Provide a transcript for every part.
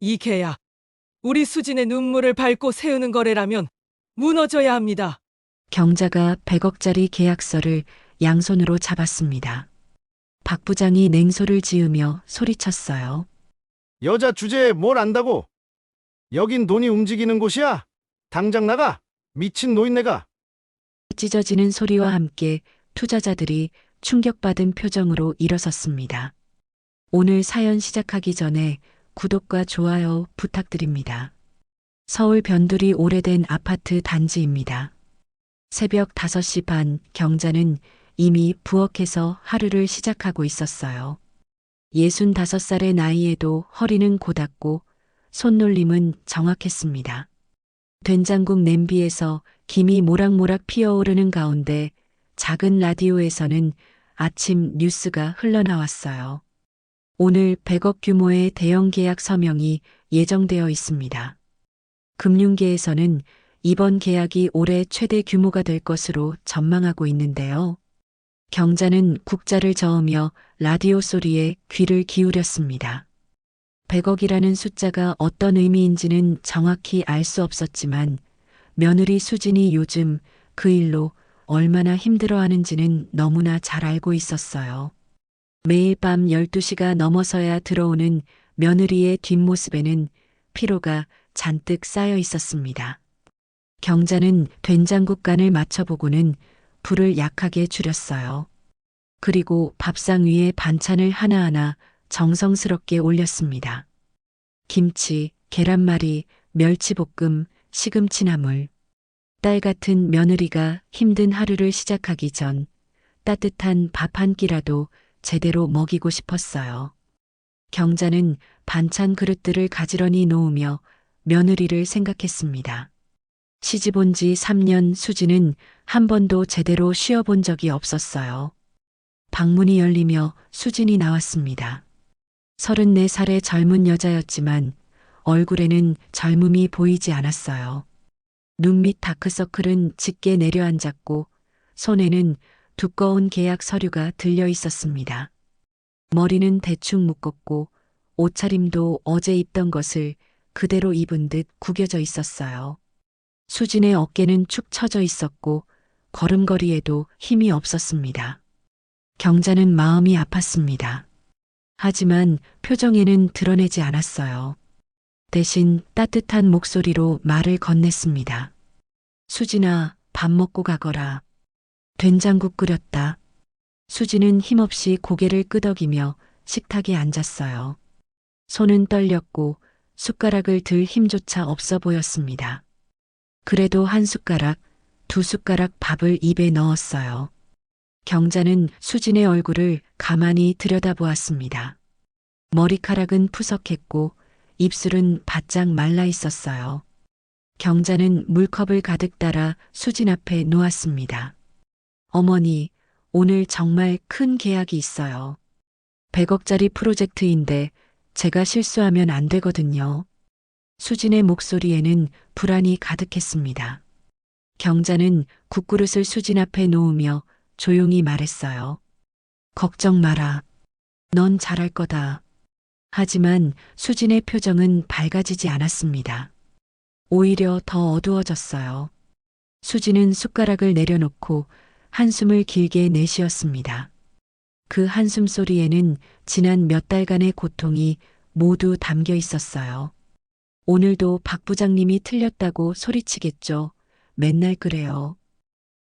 이 계약, 우리 수진의 눈물을 밟고 세우는 거래라면 무너져야 합니다. 경자가 100억짜리 계약서를 양손으로 잡았습니다. 박 부장이 냉소를 지으며 소리쳤어요. 여자 주제에 뭘 안다고? 여긴 돈이 움직이는 곳이야. 당장 나가. 미친 노인네가. 찢어지는 소리와 함께 투자자들이 충격받은 표정으로 일어섰습니다. 오늘 사연 시작하기 전에 구독과 좋아요 부탁드립니다. 서울 변두리 오래된 아파트 단지입니다. 새벽 5시 반 경자는 이미 부엌에서 하루를 시작하고 있었어요. 65살의 나이에도 허리는 고닫고 손놀림은 정확했습니다. 된장국 냄비에서 김이 모락모락 피어오르는 가운데 작은 라디오에서는 아침 뉴스가 흘러나왔어요. 오늘 100억 규모의 대형 계약 서명이 예정되어 있습니다. 금융계에서는 이번 계약이 올해 최대 규모가 될 것으로 전망하고 있는데요. 경자는 국자를 저으며 라디오 소리에 귀를 기울였습니다. 100억이라는 숫자가 어떤 의미인지는 정확히 알 수 없었지만 며느리 수진이 요즘 그 일로 얼마나 힘들어하는지는 너무나 잘 알고 있었어요. 매일 밤 12시가 넘어서야 들어오는 며느리의 뒷모습에는 피로가 잔뜩 쌓여 있었습니다. 경자는 된장국 간을 맞춰보고는 불을 약하게 줄였어요. 그리고 밥상 위에 반찬을 하나하나 정성스럽게 올렸습니다. 김치, 계란말이, 멸치볶음, 시금치나물. 딸 같은 며느리가 힘든 하루를 시작하기 전 따뜻한 밥 한 끼라도 제대로 먹이고 싶었어요. 경자는 반찬 그릇들을 가지런히 놓으며 며느리를 생각했습니다. 시집 온 지 3년 수지는 한 번도 제대로 쉬어본 적이 없었어요. 방문이 열리며 수진이 나왔습니다. 34살의 젊은 여자였지만 얼굴에는 젊음이 보이지 않았어요. 눈 밑 다크서클은 짙게 내려앉았고 손에는 두꺼운 계약 서류가 들려 있었습니다. 머리는 대충 묶었고 옷차림도 어제 입던 것을 그대로 입은 듯 구겨져 있었어요. 수진의 어깨는 축 처져 있었고 걸음걸이에도 힘이 없었습니다. 경자는 마음이 아팠습니다. 하지만 표정에는 드러내지 않았어요. 대신 따뜻한 목소리로 말을 건넸습니다. 수진아, 밥 먹고 가거라. 된장국 끓였다. 수진은 힘없이 고개를 끄덕이며 식탁에 앉았어요. 손은 떨렸고 숟가락을 들 힘조차 없어 보였습니다. 그래도 한 숟가락, 두 숟가락 밥을 입에 넣었어요. 경자는 수진의 얼굴을 가만히 들여다보았습니다. 머리카락은 푸석했고 입술은 바짝 말라 있었어요. 경자는 물컵을 가득 따라 수진 앞에 놓았습니다. 어머니, 오늘 정말 큰 계약이 있어요. 100억짜리 프로젝트인데 제가 실수하면 안 되거든요. 수진의 목소리에는 불안이 가득했습니다. 경자는 국그릇을 수진 앞에 놓으며 조용히 말했어요. 걱정 마라. 넌 잘할 거다. 하지만 수진의 표정은 밝아지지 않았습니다. 오히려 더 어두워졌어요. 수진은 숟가락을 내려놓고 한숨을 길게 내쉬었습니다. 그 한숨 소리에는 지난 몇 달간의 고통이 모두 담겨 있었어요. 오늘도 박 부장님이 틀렸다고 소리치겠죠. 맨날 그래요.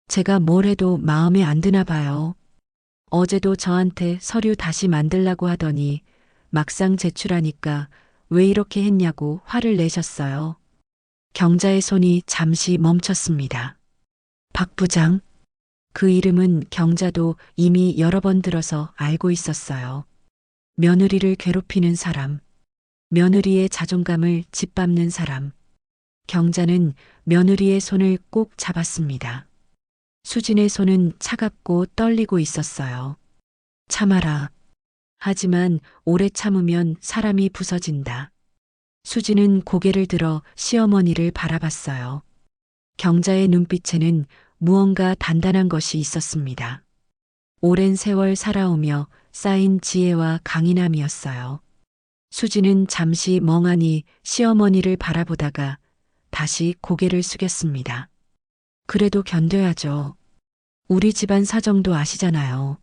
제가 뭘 해도 마음에 안 드나 봐요. 어제도 저한테 서류 다시 만들라고 하더니 막상 제출하니까 왜 이렇게 했냐고 화를 내셨어요. 경자의 손이 잠시 멈췄습니다. 박 부장. 그 이름은 경자도 이미 여러 번 들어서 알고 있었어요. 며느리를 괴롭히는 사람, 며느리의 자존감을 짓밟는 사람. 경자는 며느리의 손을 꼭 잡았습니다. 수진의 손은 차갑고 떨리고 있었어요. 참아라. 하지만 오래 참으면 사람이 부서진다. 수진은 고개를 들어 시어머니를 바라봤어요. 경자의 눈빛에는 무언가 단단한 것이 있었습니다. 오랜 세월 살아오며 쌓인 지혜와 강인함이었어요. 수지는 잠시 멍하니 시어머니를 바라보다가 다시 고개를 숙였습니다. 그래도 견뎌야죠. 우리 집안 사정도 아시잖아요.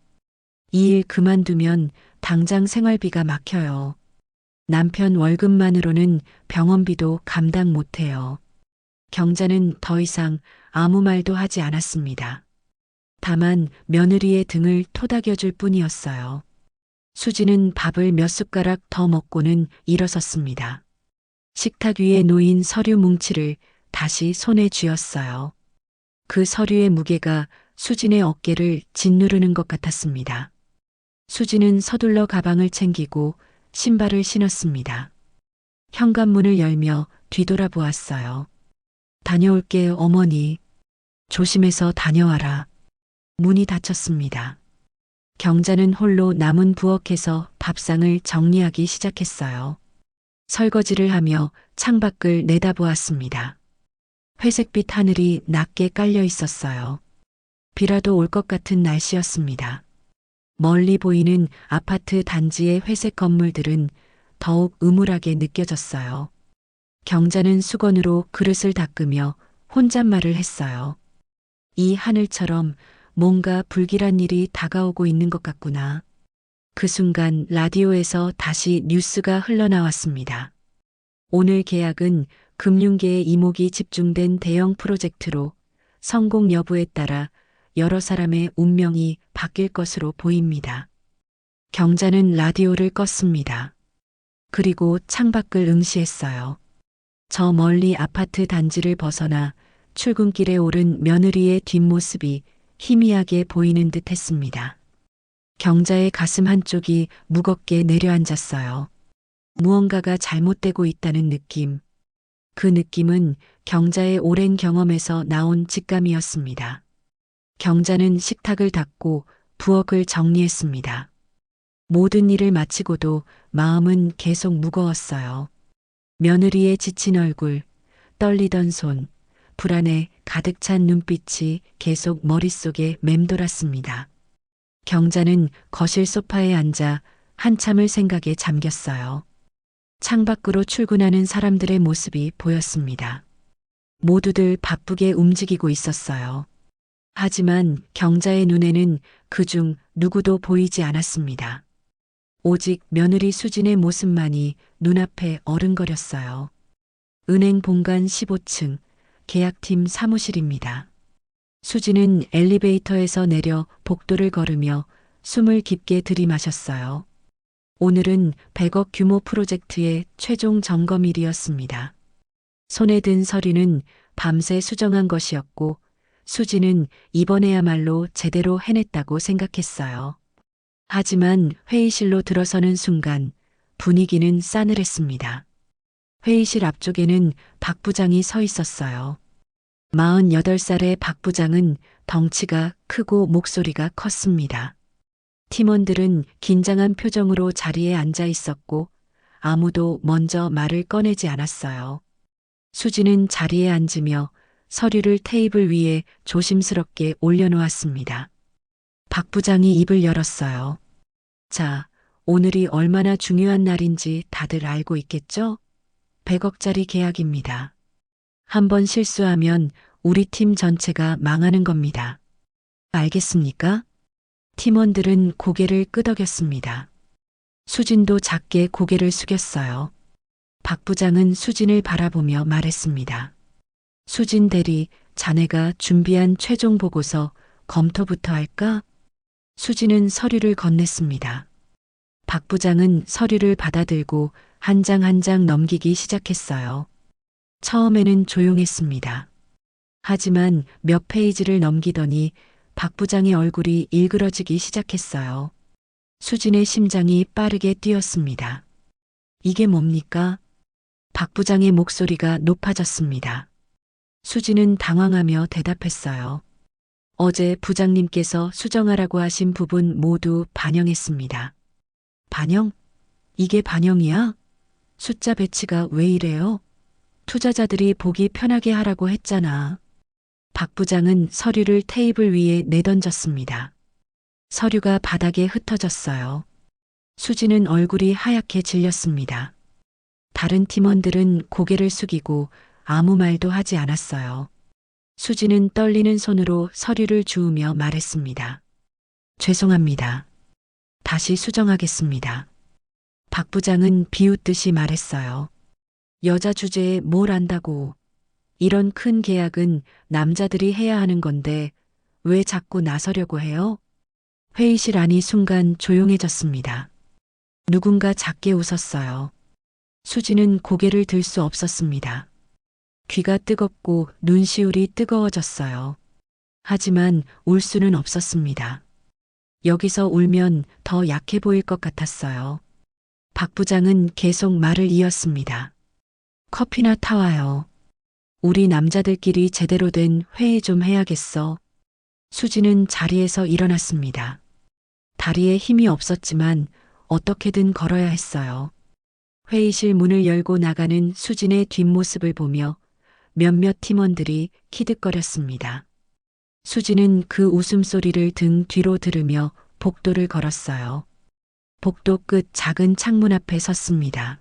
이 일 그만두면 당장 생활비가 막혀요. 남편 월급만으로는 병원비도 감당 못해요. 경자는 더 이상 아무 말도 하지 않았습니다. 다만 며느리의 등을 토닥여줄 뿐이었어요. 수지는 밥을 몇 숟가락 더 먹고는 일어섰습니다. 식탁 위에 놓인 서류 뭉치를 다시 손에 쥐었어요. 그 서류의 무게가 수진의 어깨를 짓누르는 것 같았습니다. 수지는 서둘러 가방을 챙기고 신발을 신었습니다. 현관문을 열며 뒤돌아보았어요. 다녀올게, 어머니. 조심해서 다녀와라. 문이 닫혔습니다. 경자는 홀로 남은 부엌에서 밥상을 정리하기 시작했어요. 설거지를 하며 창밖을 내다보았습니다. 회색빛 하늘이 낮게 깔려 있었어요. 비라도 올 것 같은 날씨였습니다. 멀리 보이는 아파트 단지의 회색 건물들은 더욱 음울하게 느껴졌어요. 경자는 수건으로 그릇을 닦으며 혼잣말을 했어요. 이 하늘처럼 뭔가 불길한 일이 다가오고 있는 것 같구나. 그 순간 라디오에서 다시 뉴스가 흘러나왔습니다. 오늘 계약은 금융계의 이목이 집중된 대형 프로젝트로 성공 여부에 따라 여러 사람의 운명이 바뀔 것으로 보입니다. 경자는 라디오를 껐습니다. 그리고 창밖을 응시했어요. 저 멀리 아파트 단지를 벗어나 출근길에 오른 며느리의 뒷모습이 희미하게 보이는 듯 했습니다. 경자의 가슴 한쪽이 무겁게 내려앉았어요. 무언가가 잘못되고 있다는 느낌. 그 느낌은 경자의 오랜 경험에서 나온 직감이었습니다. 경자는 식탁을 닦고 부엌을 정리했습니다. 모든 일을 마치고도 마음은 계속 무거웠어요. 며느리의 지친 얼굴, 떨리던 손, 불안에 가득 찬 눈빛이 계속 머릿속에 맴돌았습니다. 경자는 거실 소파에 앉아 한참을 생각에 잠겼어요. 창밖으로 출근하는 사람들의 모습이 보였습니다. 모두들 바쁘게 움직이고 있었어요. 하지만 경자의 눈에는 그중 누구도 보이지 않았습니다. 오직 며느리 수진의 모습만이 눈앞에 어른거렸어요. 은행 본관 15층 계약팀 사무실입니다. 수진은 엘리베이터에서 내려 복도를 걸으며 숨을 깊게 들이마셨어요. 오늘은 100억 규모 프로젝트의 최종 점검일이었습니다. 손에 든 서류는 밤새 수정한 것이었고 수진은 이번에야말로 제대로 해냈다고 생각했어요. 하지만 회의실로 들어서는 순간 분위기는 싸늘했습니다. 회의실 앞쪽에는 박 부장이 서 있었어요. 48살의 박 부장은 덩치가 크고 목소리가 컸습니다. 팀원들은 긴장한 표정으로 자리에 앉아 있었고 아무도 먼저 말을 꺼내지 않았어요. 수지는 자리에 앉으며 서류를 테이블 위에 조심스럽게 올려놓았습니다. 박 부장이 입을 열었어요. 자, 오늘이 얼마나 중요한 날인지 다들 알고 있겠죠? 100억짜리 계약입니다. 한번 실수하면 우리 팀 전체가 망하는 겁니다. 알겠습니까? 팀원들은 고개를 끄덕였습니다. 수진도 작게 고개를 숙였어요. 박 부장은 수진을 바라보며 말했습니다. 수진 대리, 자네가 준비한 최종 보고서 검토부터 할까? 수진은 서류를 건넸습니다. 박 부장은 서류를 받아들고 한 장 한 장 넘기기 시작했어요. 처음에는 조용했습니다. 하지만 몇 페이지를 넘기더니 박 부장의 얼굴이 일그러지기 시작했어요. 수진의 심장이 빠르게 뛰었습니다. 이게 뭡니까? 박 부장의 목소리가 높아졌습니다. 수진은 당황하며 대답했어요. 어제 부장님께서 수정하라고 하신 부분 모두 반영했습니다. 반영? 이게 반영이야? 숫자 배치가 왜 이래요? 투자자들이 보기 편하게 하라고 했잖아. 박 부장은 서류를 테이블 위에 내던졌습니다. 서류가 바닥에 흩어졌어요. 수지는 얼굴이 하얗게 질렸습니다. 다른 팀원들은 고개를 숙이고 아무 말도 하지 않았어요. 수지는 떨리는 손으로 서류를 주우며 말했습니다. 죄송합니다. 다시 수정하겠습니다. 박 부장은 비웃듯이 말했어요. 여자 주제에 뭘 안다고. 이런 큰 계약은 남자들이 해야 하는 건데 왜 자꾸 나서려고 해요? 회의실 안이 순간 조용해졌습니다. 누군가 작게 웃었어요. 수지는 고개를 들 수 없었습니다. 귀가 뜨겁고 눈시울이 뜨거워졌어요. 하지만 울 수는 없었습니다. 여기서 울면 더 약해 보일 것 같았어요. 박 부장은 계속 말을 이었습니다. 커피나 타와요. 우리 남자들끼리 제대로 된 회의 좀 해야겠어. 수지는 자리에서 일어났습니다. 다리에 힘이 없었지만 어떻게든 걸어야 했어요. 회의실 문을 열고 나가는 수진의 뒷모습을 보며 몇몇 팀원들이 키득거렸습니다. 수지는 그 웃음소리를 등 뒤로 들으며 복도를 걸었어요. 복도 끝 작은 창문 앞에 섰습니다.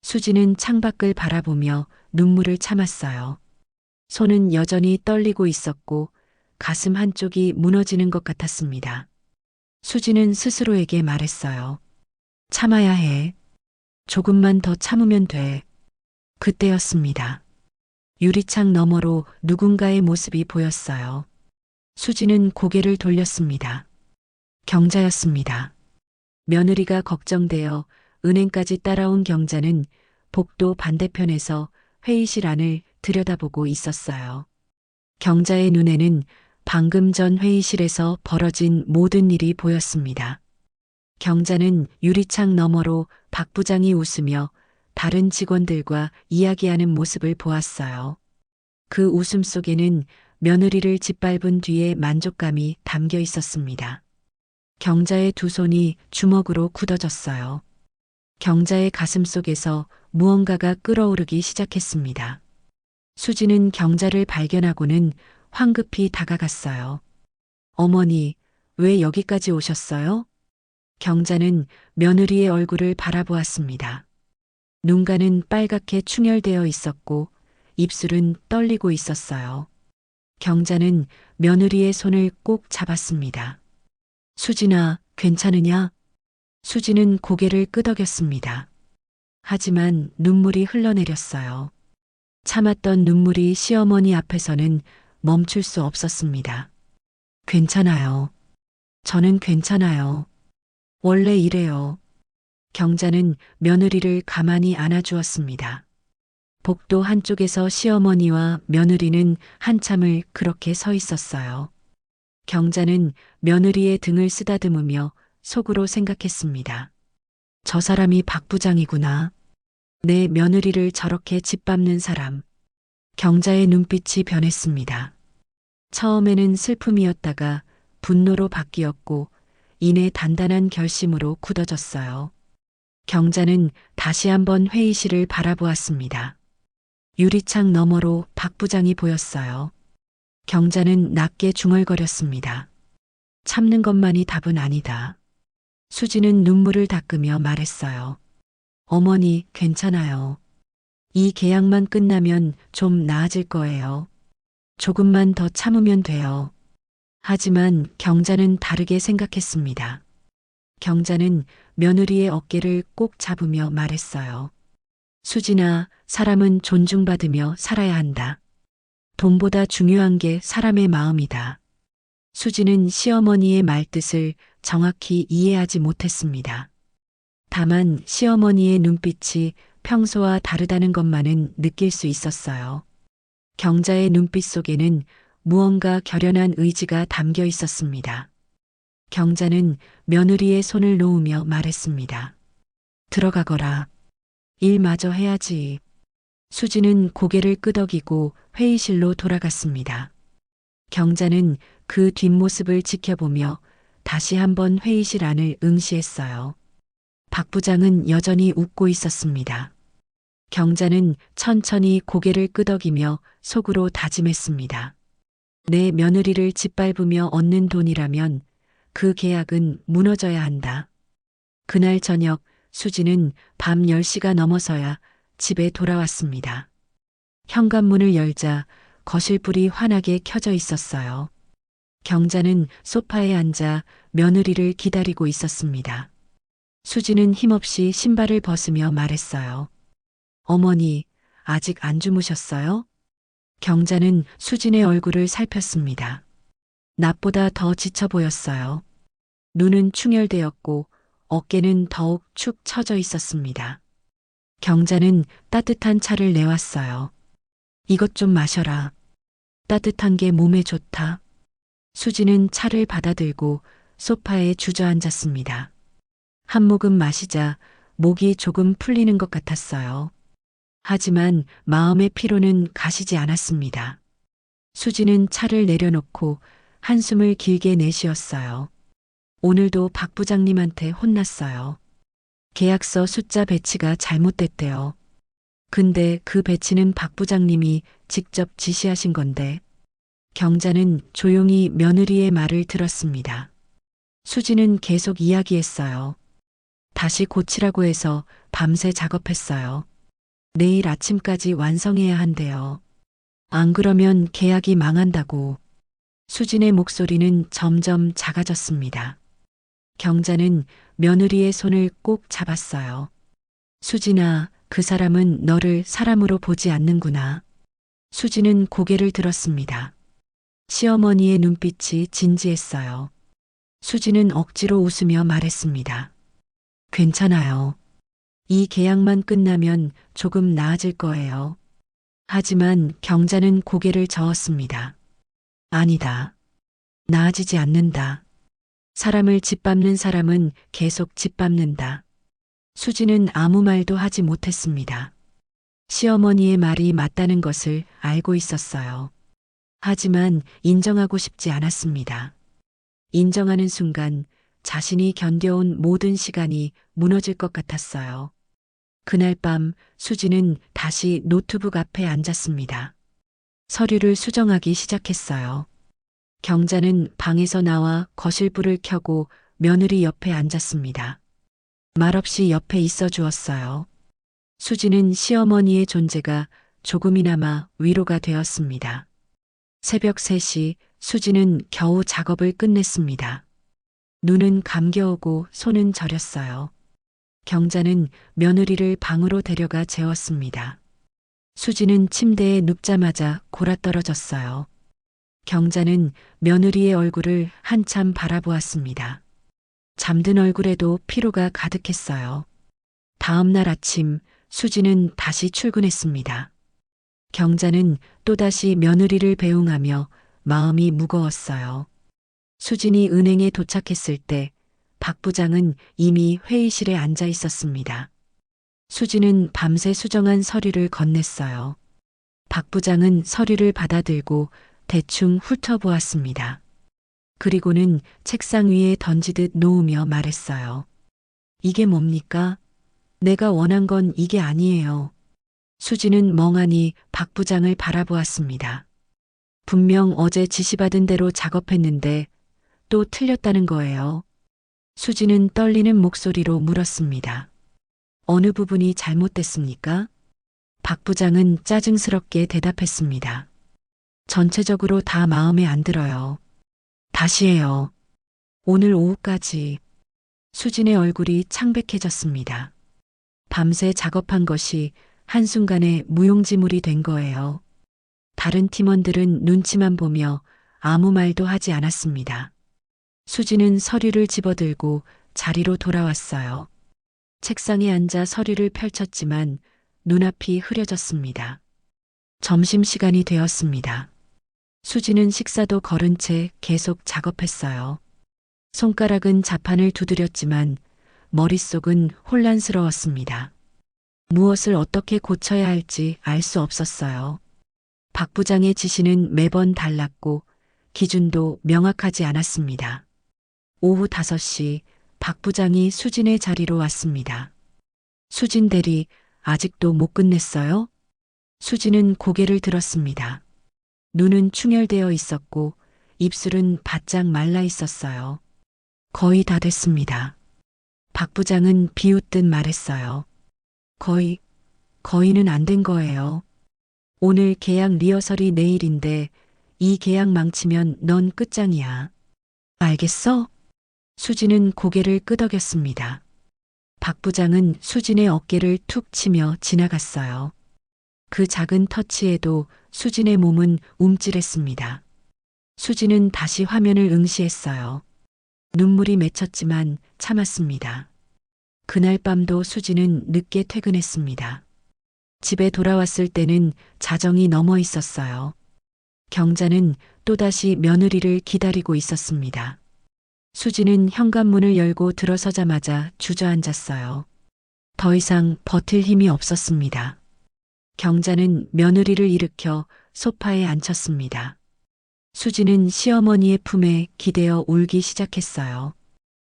수지는 창밖을 바라보며 눈물을 참았어요. 손은 여전히 떨리고 있었고 가슴 한쪽이 무너지는 것 같았습니다. 수지는 스스로에게 말했어요. 참아야 해. 조금만 더 참으면 돼. 그때였습니다. 유리창 너머로 누군가의 모습이 보였어요. 수지는 고개를 돌렸습니다. 경자였습니다. 며느리가 걱정되어 은행까지 따라온 경자는 복도 반대편에서 회의실 안을 들여다보고 있었어요. 경자의 눈에는 방금 전 회의실에서 벌어진 모든 일이 보였습니다. 경자는 유리창 너머로 박 부장이 웃으며 다른 직원들과 이야기하는 모습을 보았어요. 그 웃음 속에는 며느리를 짓밟은 뒤의 만족감이 담겨 있었습니다. 경자의 두 손이 주먹으로 굳어졌어요. 경자의 가슴 속에서 무언가가 끓어오르기 시작했습니다. 수지는 경자를 발견하고는 황급히 다가갔어요. 어머니, 왜 여기까지 오셨어요? 경자는 며느리의 얼굴을 바라보았습니다. 눈가는 빨갛게 충혈되어 있었고 입술은 떨리고 있었어요. 경자는 며느리의 손을 꼭 잡았습니다. 수진아, 괜찮으냐? 수지는 고개를 끄덕였습니다. 하지만 눈물이 흘러내렸어요. 참았던 눈물이 시어머니 앞에서는 멈출 수 없었습니다. 괜찮아요. 저는 괜찮아요. 원래 이래요. 경자는 며느리를 가만히 안아주었습니다. 복도 한쪽에서 시어머니와 며느리는 한참을 그렇게 서 있었어요. 경자는 며느리의 등을 쓰다듬으며 속으로 생각했습니다. 저 사람이 박 부장이구나. 내 며느리를 저렇게 짓밟는 사람. 경자의 눈빛이 변했습니다. 처음에는 슬픔이었다가 분노로 바뀌었고 이내 단단한 결심으로 굳어졌어요. 경자는 다시 한번 회의실을 바라보았습니다. 유리창 너머로 박 부장이 보였어요. 경자는 낮게 중얼거렸습니다. 참는 것만이 답은 아니다. 수지는 눈물을 닦으며 말했어요. 어머니, 괜찮아요. 이 계약만 끝나면 좀 나아질 거예요. 조금만 더 참으면 돼요. 하지만 경자는 다르게 생각했습니다. 경자는 며느리의 어깨를 꼭 잡으며 말했어요. 수진아, 사람은 존중받으며 살아야 한다. 돈보다 중요한 게 사람의 마음이다. 수지는 시어머니의 말뜻을 정확히 이해하지 못했습니다. 다만 시어머니의 눈빛이 평소와 다르다는 것만은 느낄 수 있었어요. 경자의 눈빛 속에는 무언가 결연한 의지가 담겨 있었습니다. 경자는 며느리의 손을 놓으며 말했습니다. 들어가거라. 일 마저 해야지. 수지는 고개를 끄덕이고 회의실로 돌아갔습니다. 경자는 그 뒷모습을 지켜보며 다시 한번 회의실 안을 응시했어요. 박 부장은 여전히 웃고 있었습니다. 경자는 천천히 고개를 끄덕이며 속으로 다짐했습니다. 내 며느리를 짓밟으며 얻는 돈이라면 그 계약은 무너져야 한다. 그날 저녁 수지는 밤 10시가 넘어서야 집에 돌아왔습니다. 현관문을 열자 거실불이 환하게 켜져 있었어요. 경자는 소파에 앉아 며느리를 기다리고 있었습니다. 수지는 힘없이 신발을 벗으며 말했어요. 어머니, 아직 안 주무셨어요? 경자는 수진의 얼굴을 살폈습니다. 낮보다 더 지쳐 보였어요. 눈은 충혈되었고 어깨는 더욱 축 처져 있었습니다. 경자는 따뜻한 차를 내왔어요. 이것 좀 마셔라. 따뜻한 게 몸에 좋다. 수지는 차를 받아들고 소파에 주저앉았습니다. 한 모금 마시자 목이 조금 풀리는 것 같았어요. 하지만 마음의 피로는 가시지 않았습니다. 수지는 차를 내려놓고 한숨을 길게 내쉬었어요. 오늘도 박 부장님한테 혼났어요. 계약서 숫자 배치가 잘못됐대요. 근데 그 배치는 박 부장님이 직접 지시하신 건데. 경자는 조용히 며느리의 말을 들었습니다. 수지는 계속 이야기했어요. 다시 고치라고 해서 밤새 작업했어요. 내일 아침까지 완성해야 한대요. 안 그러면 계약이 망한다고. 수진의 목소리는 점점 작아졌습니다. 경자는 며느리의 손을 꼭 잡았어요. 수진아, 그 사람은 너를 사람으로 보지 않는구나. 수진은 고개를 들었습니다. 시어머니의 눈빛이 진지했어요. 수지는 억지로 웃으며 말했습니다. 괜찮아요. 이 계약만 끝나면 조금 나아질 거예요. 하지만 경자는 고개를 저었습니다. 아니다. 나아지지 않는다. 사람을 짓밟는 사람은 계속 짓밟는다. 수지는 아무 말도 하지 못했습니다. 시어머니의 말이 맞다는 것을 알고 있었어요. 하지만 인정하고 싶지 않았습니다. 인정하는 순간 자신이 견뎌온 모든 시간이 무너질 것 같았어요. 그날 밤 수지는 다시 노트북 앞에 앉았습니다. 서류를 수정하기 시작했어요. 경자는 방에서 나와 거실불을 켜고 며느리 옆에 앉았습니다. 말없이 옆에 있어 주었어요. 수지는 시어머니의 존재가 조금이나마 위로가 되었습니다. 새벽 3시 수지는 겨우 작업을 끝냈습니다. 눈은 감겨오고 손은 저렸어요. 경자는 며느리를 방으로 데려가 재웠습니다. 수지는 침대에 눕자마자 골아떨어졌어요. 경자는 며느리의 얼굴을 한참 바라보았습니다. 잠든 얼굴에도 피로가 가득했어요. 다음 날 아침 수지는 다시 출근했습니다. 경자는 또다시 며느리를 배웅하며 마음이 무거웠어요. 수진이 은행에 도착했을 때 박 부장은 이미 회의실에 앉아 있었습니다. 수진은 밤새 수정한 서류를 건넸어요. 박 부장은 서류를 받아들고 대충 훑어보았습니다. 그리고는 책상 위에 던지듯 놓으며 말했어요. 이게 뭡니까? 내가 원한 건 이게 아니에요. 수지는 멍하니 박 부장을 바라보았습니다. 분명 어제 지시받은 대로 작업했는데 또 틀렸다는 거예요. 수지는 떨리는 목소리로 물었습니다. 어느 부분이 잘못됐습니까? 박 부장은 짜증스럽게 대답했습니다. 전체적으로 다 마음에 안 들어요. 다시 해요. 오늘 오후까지. 수진의 얼굴이 창백해졌습니다. 밤새 작업한 것이 한순간에 무용지물이 된 거예요. 다른 팀원들은 눈치만 보며 아무 말도 하지 않았습니다. 수지는 서류를 집어들고 자리로 돌아왔어요. 책상에 앉아 서류를 펼쳤지만 눈앞이 흐려졌습니다. 점심시간이 되었습니다. 수지는 식사도 거른 채 계속 작업했어요. 손가락은 자판을 두드렸지만 머릿속은 혼란스러웠습니다. 무엇을 어떻게 고쳐야 할지 알 수 없었어요. 박 부장의 지시는 매번 달랐고 기준도 명확하지 않았습니다. 오후 5시 박 부장이 수진의 자리로 왔습니다. 수진 대리, 아직도 못 끝냈어요? 수진은 고개를 들었습니다. 눈은 충혈되어 있었고 입술은 바짝 말라 있었어요. 거의 다 됐습니다. 박 부장은 비웃듯 말했어요. 거의는 안 된 거예요. 오늘 계약 리허설이 내일인데 이 계약 망치면 넌 끝장이야. 알겠어? 수진은 고개를 끄덕였습니다. 박 부장은 수진의 어깨를 툭 치며 지나갔어요. 그 작은 터치에도 수진의 몸은 움찔했습니다. 수진은 다시 화면을 응시했어요. 눈물이 맺혔지만 참았습니다. 그날 밤도 수진은 늦게 퇴근했습니다. 집에 돌아왔을 때는 자정이 넘어 있었어요. 경자는 또다시 며느리를 기다리고 있었습니다. 수진은 현관문을 열고 들어서자마자 주저앉았어요. 더 이상 버틸 힘이 없었습니다. 경자는 며느리를 일으켜 소파에 앉혔습니다. 수진은 시어머니의 품에 기대어 울기 시작했어요.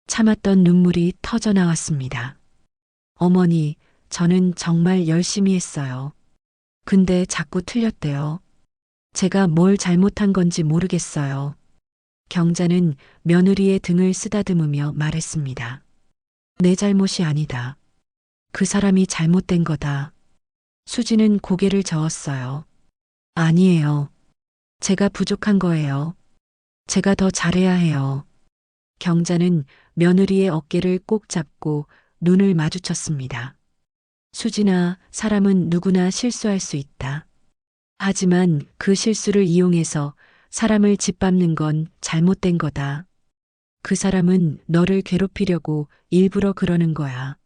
참았던 눈물이 터져 나왔습니다. 어머니, 저는 정말 열심히 했어요. 근데 자꾸 틀렸대요. 제가 뭘 잘못한 건지 모르겠어요. 경자는 며느리의 등을 쓰다듬으며 말했습니다. 내 잘못이 아니다. 그 사람이 잘못된 거다. 수지는 고개를 저었어요. 아니에요. 제가 부족한 거예요. 제가 더 잘해야 해요. 경자는 며느리의 어깨를 꼭 잡고 눈을 마주쳤습니다. 수진아, 사람은 누구나 실수할 수 있다. 하지만 그 실수를 이용해서 사람을 짓밟는 건 잘못된 거다. 그 사람은 너를 괴롭히려고 일부러 그러는 거야.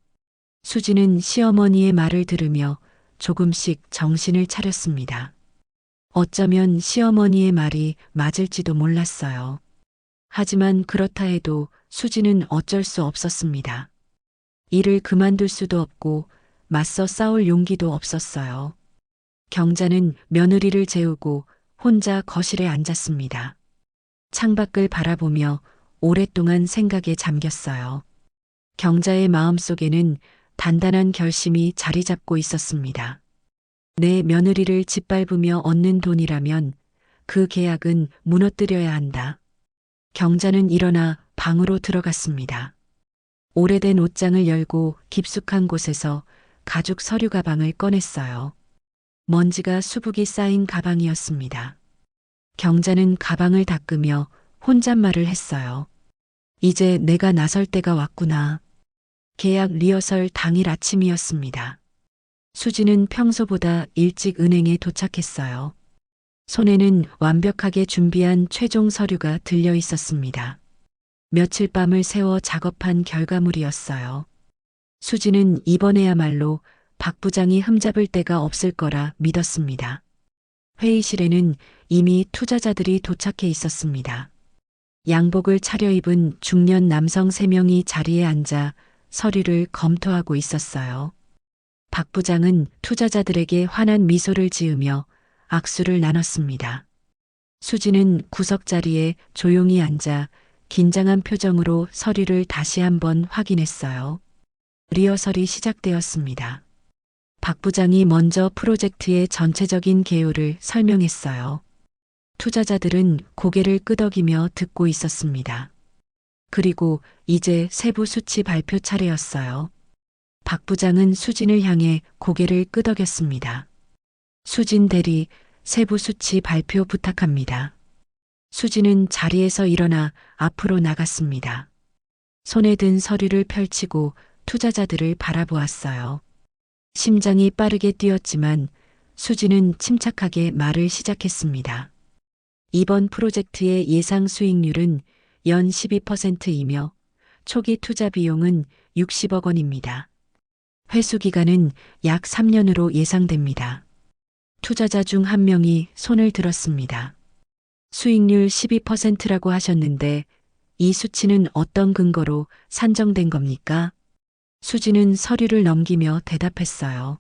수진은 시어머니의 말을 들으며 조금씩 정신을 차렸습니다. 어쩌면 시어머니의 말이 맞을지도 몰랐어요. 하지만 그렇다 해도 수진은 어쩔 수 없었습니다. 일을 그만둘 수도 없고 맞서 싸울 용기도 없었어요. 경자는 며느리를 재우고 혼자 거실에 앉았습니다. 창밖을 바라보며 오랫동안 생각에 잠겼어요. 경자의 마음속에는 단단한 결심이 자리 잡고 있었습니다. 내 며느리를 짓밟으며 얻는 돈이라면 그 계약은 무너뜨려야 한다. 경자는 일어나 방으로 들어갔습니다. 오래된 옷장을 열고 깊숙한 곳에서 가죽 서류 가방을 꺼냈어요. 먼지가 수북이 쌓인 가방이었습니다. 경자는 가방을 닦으며 혼잣말을 했어요. 이제 내가 나설 때가 왔구나. 계약 리허설 당일 아침이었습니다. 수지는 평소보다 일찍 은행에 도착했어요. 손에는 완벽하게 준비한 최종 서류가 들려 있었습니다. 며칠 밤을 새워 작업한 결과물이었어요. 수지는 이번에야말로 박 부장이 흠잡을 데가 없을 거라 믿었습니다. 회의실에는 이미 투자자들이 도착해 있었습니다. 양복을 차려입은 중년 남성 3명이 자리에 앉아 서류를 검토하고 있었어요. 박 부장은 투자자들에게 환한 미소를 지으며 악수를 나눴습니다. 수지는 구석자리에 조용히 앉아 긴장한 표정으로 서류를 다시 한번 확인했어요. 리허설이 시작되었습니다. 박 부장이 먼저 프로젝트의 전체적인 개요를 설명했어요. 투자자들은 고개를 끄덕이며 듣고 있었습니다. 그리고 이제 세부 수치 발표 차례였어요. 박 부장은 수진을 향해 고개를 끄덕였습니다. 수진 대리, 세부 수치 발표 부탁합니다. 수진은 자리에서 일어나 앞으로 나갔습니다. 손에 든 서류를 펼치고 투자자들을 바라보았어요. 심장이 빠르게 뛰었지만 수진은 침착하게 말을 시작했습니다. 이번 프로젝트의 예상 수익률은 연 12%이며 초기 투자 비용은 60억 원입니다. 회수 기간은 약 3년으로 예상됩니다. 투자자 중 한 명이 손을 들었습니다. 수익률 12%라고 하셨는데 이 수치는 어떤 근거로 산정된 겁니까? 수지는 서류를 넘기며 대답했어요.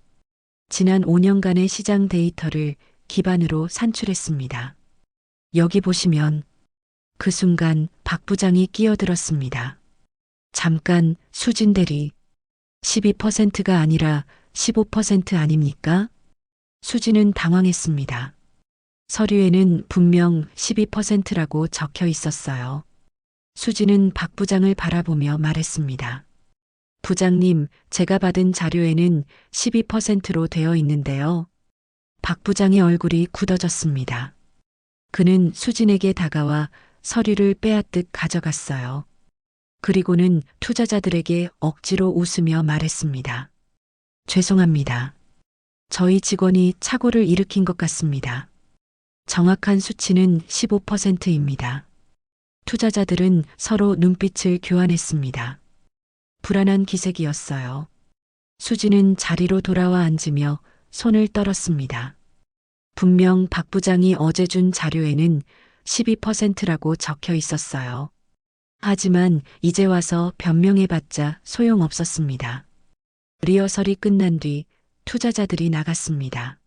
지난 5년간의 시장 데이터를 기반으로 산출했습니다. 여기 보시면. 그 순간 박 부장이 끼어들었습니다. 잠깐, 수진 대리. 12%가 아니라 15% 아닙니까? 수지는 당황했습니다. 서류에는 분명 12%라고 적혀 있었어요. 수지는 박 부장을 바라보며 말했습니다. 부장님, 제가 받은 자료에는 12%로 되어 있는데요. 박 부장의 얼굴이 굳어졌습니다. 그는 수진에게 다가와 서류를 빼앗듯 가져갔어요. 그리고는 투자자들에게 억지로 웃으며 말했습니다. 죄송합니다. 저희 직원이 착오를 일으킨 것 같습니다. 정확한 수치는 15%입니다. 투자자들은 서로 눈빛을 교환했습니다. 불안한 기색이었어요. 수지는 자리로 돌아와 앉으며 손을 떨었습니다. 분명 박 부장이 어제 준 자료에는 12%라고 적혀 있었어요. 하지만 이제 와서 변명해봤자 소용없었습니다. 리허설이 끝난 뒤 투자자들이 나갔습니다.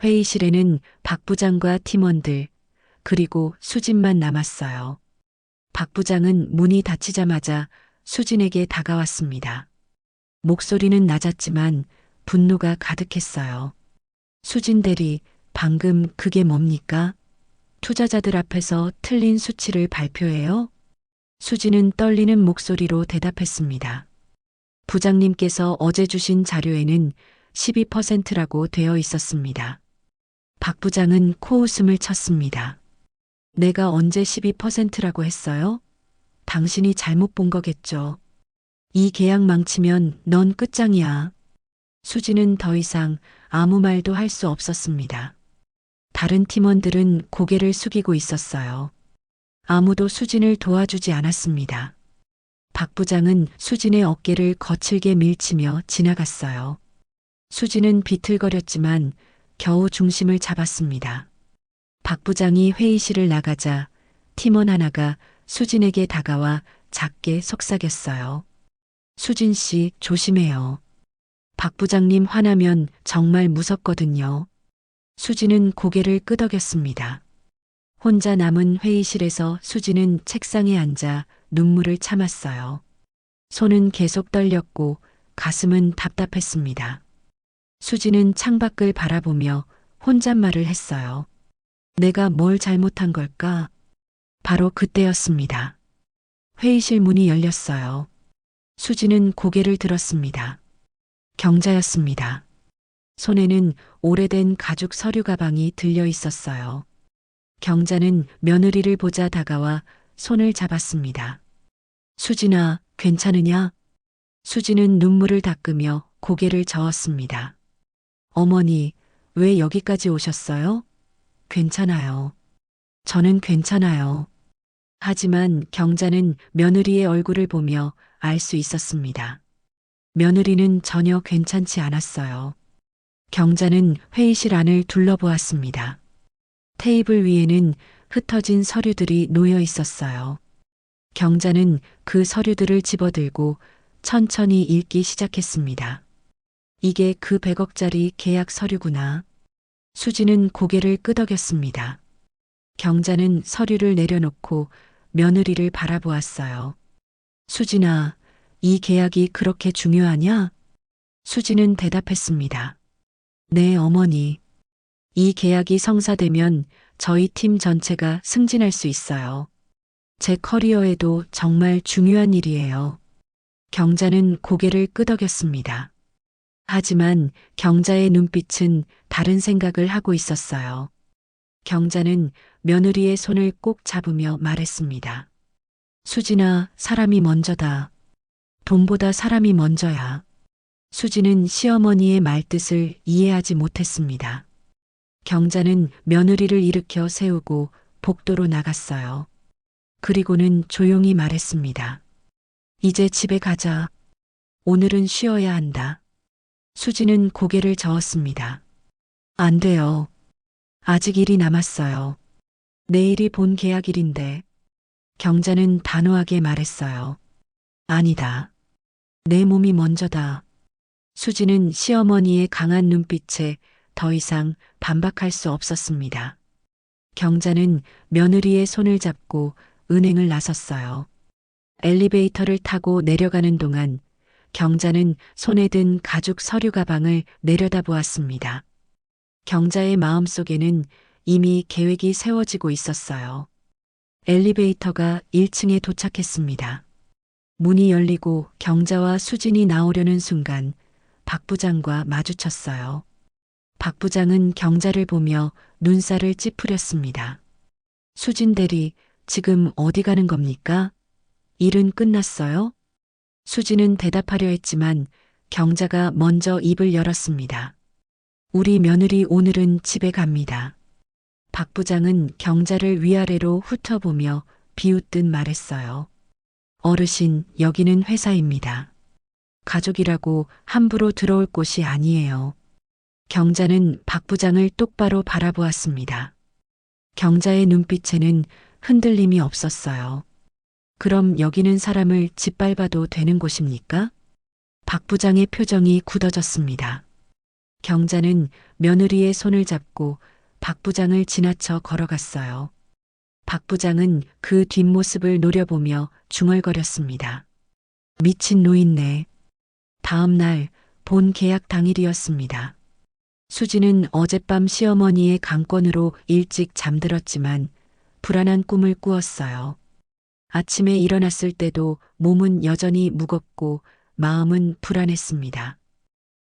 회의실에는 박 부장과 팀원들, 그리고 수진만 남았어요. 박 부장은 문이 닫히자마자 수진에게 다가왔습니다. 목소리는 낮았지만 분노가 가득했어요. 수진 대리, 방금 그게 뭡니까? 투자자들 앞에서 틀린 수치를 발표해요? 수진은 떨리는 목소리로 대답했습니다. 부장님께서 어제 주신 자료에는 12%라고 되어 있었습니다. 박 부장은 코웃음을 쳤습니다. 내가 언제 12%라고 했어요? 당신이 잘못 본 거겠죠. 이 계약 망치면 넌 끝장이야. 수지는 더 이상 아무 말도 할 수 없었습니다. 다른 팀원들은 고개를 숙이고 있었어요. 아무도 수진을 도와주지 않았습니다. 박 부장은 수진의 어깨를 거칠게 밀치며 지나갔어요. 수진은 비틀거렸지만 겨우 중심을 잡았습니다. 박 부장이 회의실을 나가자 팀원 하나가 수진에게 다가와 작게 속삭였어요. 수진 씨, 조심해요. 박 부장님 화나면 정말 무섭거든요. 수진은 고개를 끄덕였습니다. 혼자 남은 회의실에서 수진은 책상에 앉아 눈물을 참았어요. 손은 계속 떨렸고 가슴은 답답했습니다. 수진은 창밖을 바라보며 혼잣말을 했어요. 내가 뭘 잘못한 걸까? 바로 그때였습니다. 회의실 문이 열렸어요. 수진은 고개를 들었습니다. 경자였습니다. 손에는 오래된 가죽 서류 가방이 들려 있었어요. 경자는 며느리를 보자 다가와 손을 잡았습니다. 수진아, 괜찮으냐? 수진은 눈물을 닦으며 고개를 저었습니다. 어머니, 왜 여기까지 오셨어요? 괜찮아요. 저는 괜찮아요. 하지만 경자는 며느리의 얼굴을 보며 알 수 있었습니다. 며느리는 전혀 괜찮지 않았어요. 경자는 회의실 안을 둘러보았습니다. 테이블 위에는 흩어진 서류들이 놓여 있었어요. 경자는 그 서류들을 집어들고 천천히 읽기 시작했습니다. 이게 그 100억짜리 계약 서류구나. 수지는 고개를 끄덕였습니다. 경자는 서류를 내려놓고 며느리를 바라보았어요. 수진아, 이 계약이 그렇게 중요하냐? 수지는 대답했습니다. 네, 어머니. 이 계약이 성사되면 저희 팀 전체가 승진할 수 있어요. 제 커리어에도 정말 중요한 일이에요. 경자는 고개를 끄덕였습니다. 하지만 경자의 눈빛은 다른 생각을 하고 있었어요. 경자는 며느리의 손을 꼭 잡으며 말했습니다. 수진아, 사람이 먼저다. 돈보다 사람이 먼저야. 수지는 시어머니의 말뜻을 이해하지 못했습니다. 경자는 며느리를 일으켜 세우고 복도로 나갔어요. 그리고는 조용히 말했습니다. 이제 집에 가자. 오늘은 쉬어야 한다. 수지는 고개를 저었습니다. 안 돼요. 아직 일이 남았어요. 내일이 본 계약일인데. 경자는 단호하게 말했어요. 아니다. 내 몸이 먼저다. 수지는 시어머니의 강한 눈빛에 더 이상 반박할 수 없었습니다. 경자는 며느리의 손을 잡고 은행을 나섰어요. 엘리베이터를 타고 내려가는 동안 경자는 손에 든 가죽 서류 가방을 내려다보았습니다. 경자의 마음속에는 이미 계획이 세워지고 있었어요. 엘리베이터가 1층에 도착했습니다. 문이 열리고 경자와 수진이 나오려는 순간 박 부장과 마주쳤어요. 박 부장은 경자를 보며 눈살을 찌푸렸습니다. 수진 대리, 지금 어디 가는 겁니까? 일은 끝났어요? 수진은 대답하려 했지만 경자가 먼저 입을 열었습니다. 우리 며느리 오늘은 집에 갑니다. 박 부장은 경자를 위아래로 훑어보며 비웃듯 말했어요. 어르신, 여기는 회사입니다. 가족이라고 함부로 들어올 곳이 아니에요. 경자는 박 부장을 똑바로 바라보았습니다. 경자의 눈빛에는 흔들림이 없었어요. 그럼 여기는 사람을 짓밟아도 되는 곳입니까? 박 부장의 표정이 굳어졌습니다. 경자는 며느리의 손을 잡고 박 부장을 지나쳐 걸어갔어요. 박 부장은 그 뒷모습을 노려보며 중얼거렸습니다. 미친 노인네. 다음 날 본 계약 당일이었습니다. 수지는 어젯밤 시어머니의 강권으로 일찍 잠들었지만 불안한 꿈을 꾸었어요. 아침에 일어났을 때도 몸은 여전히 무겁고 마음은 불안했습니다.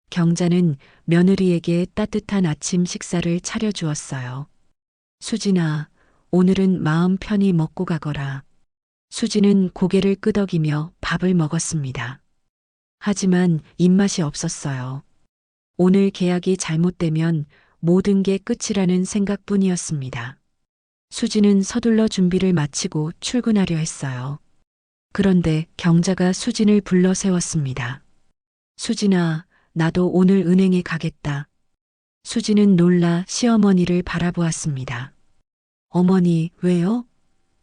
경자는 며느리에게 따뜻한 아침 식사를 차려주었어요. 수진아, 오늘은 마음 편히 먹고 가거라. 수지는 고개를 끄덕이며 밥을 먹었습니다. 하지만 입맛이 없었어요. 오늘 계약이 잘못되면 모든 게 끝이라는 생각뿐이었습니다. 수지는 서둘러 준비를 마치고 출근하려 했어요. 그런데 경자가 수진을 불러 세웠습니다. 수진아, 나도 오늘 은행에 가겠다. 수진은 놀라 시어머니를 바라보았습니다. 어머니, 왜요?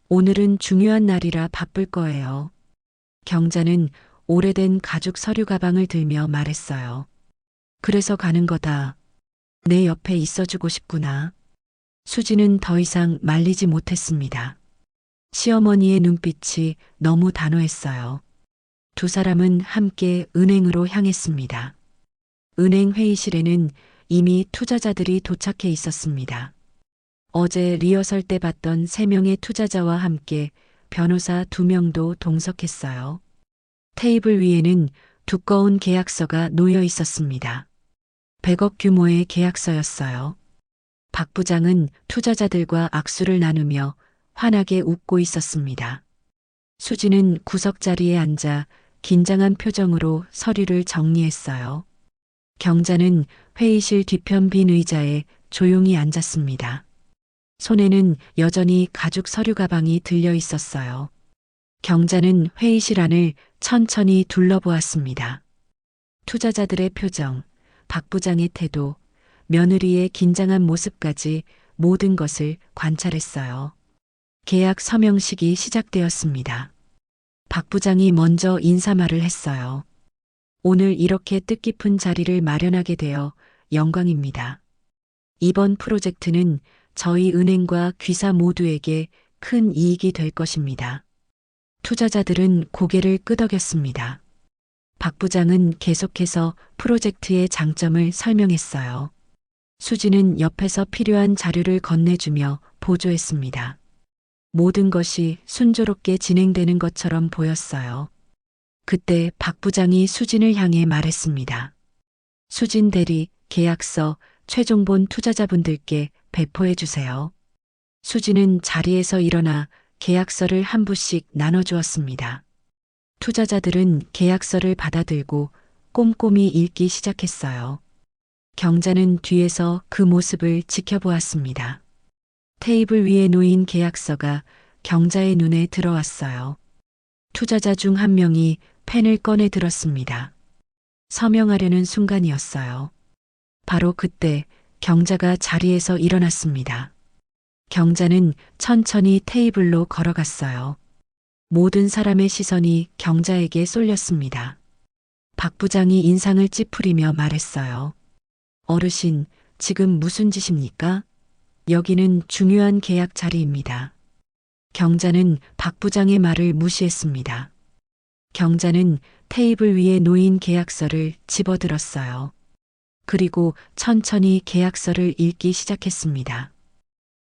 오늘은 중요한 날이라 바쁠 거예요. 경자는 오래된 가죽 서류 가방을 들며 말했어요. 그래서 가는 거다. 내 옆에 있어주고 싶구나. 수지는 더 이상 말리지 못했습니다. 시어머니의 눈빛이 너무 단호했어요. 두 사람은 함께 은행으로 향했습니다. 은행 회의실에는 이미 투자자들이 도착해 있었습니다. 어제 리허설 때 봤던 3명의 투자자와 함께 변호사 2명도 동석했어요. 테이블 위에는 두꺼운 계약서가 놓여 있었습니다. 100억 규모의 계약서였어요. 박 부장은 투자자들과 악수를 나누며 환하게 웃고 있었습니다. 수지는 구석자리에 앉아 긴장한 표정으로 서류를 정리했어요. 경자는 회의실 뒤편 빈 의자에 조용히 앉았습니다. 손에는 여전히 가죽 서류 가방이 들려 있었어요. 경자는 회의실 안을 천천히 둘러보았습니다. 투자자들의 표정, 박 부장의 태도, 며느리의 긴장한 모습까지 모든 것을 관찰했어요. 계약 서명식이 시작되었습니다. 박 부장이 먼저 인사말을 했어요. 오늘 이렇게 뜻깊은 자리를 마련하게 되어 영광입니다. 이번 프로젝트는 저희 은행과 귀사 모두에게 큰 이익이 될 것입니다. 투자자들은 고개를 끄덕였습니다. 박 부장은 계속해서 프로젝트의 장점을 설명했어요. 수지는 옆에서 필요한 자료를 건네주며 보조했습니다. 모든 것이 순조롭게 진행되는 것처럼 보였어요. 그때 박 부장이 수진을 향해 말했습니다. 수진 대리, 계약서 최종본 투자자분들께 배포해 주세요. 수진은 자리에서 일어나 계약서를 한 부씩 나눠주었습니다. 투자자들은 계약서를 받아들고 꼼꼼히 읽기 시작했어요. 경자는 뒤에서 그 모습을 지켜보았습니다. 테이블 위에 놓인 계약서가 경자의 눈에 들어왔어요. 투자자 중 한 명이 펜을 꺼내 들었습니다. 서명하려는 순간이었어요. 바로 그때 경자가 자리에서 일어났습니다. 경자는 천천히 테이블로 걸어갔어요. 모든 사람의 시선이 경자에게 쏠렸습니다. 박 부장이 인상을 찌푸리며 말했어요. 어르신, 지금 무슨 짓입니까? 여기는 중요한 계약 자리입니다. 경자는 박 부장의 말을 무시했습니다. 경자는 테이블 위에 놓인 계약서를 집어들었어요. 그리고 천천히 계약서를 읽기 시작했습니다.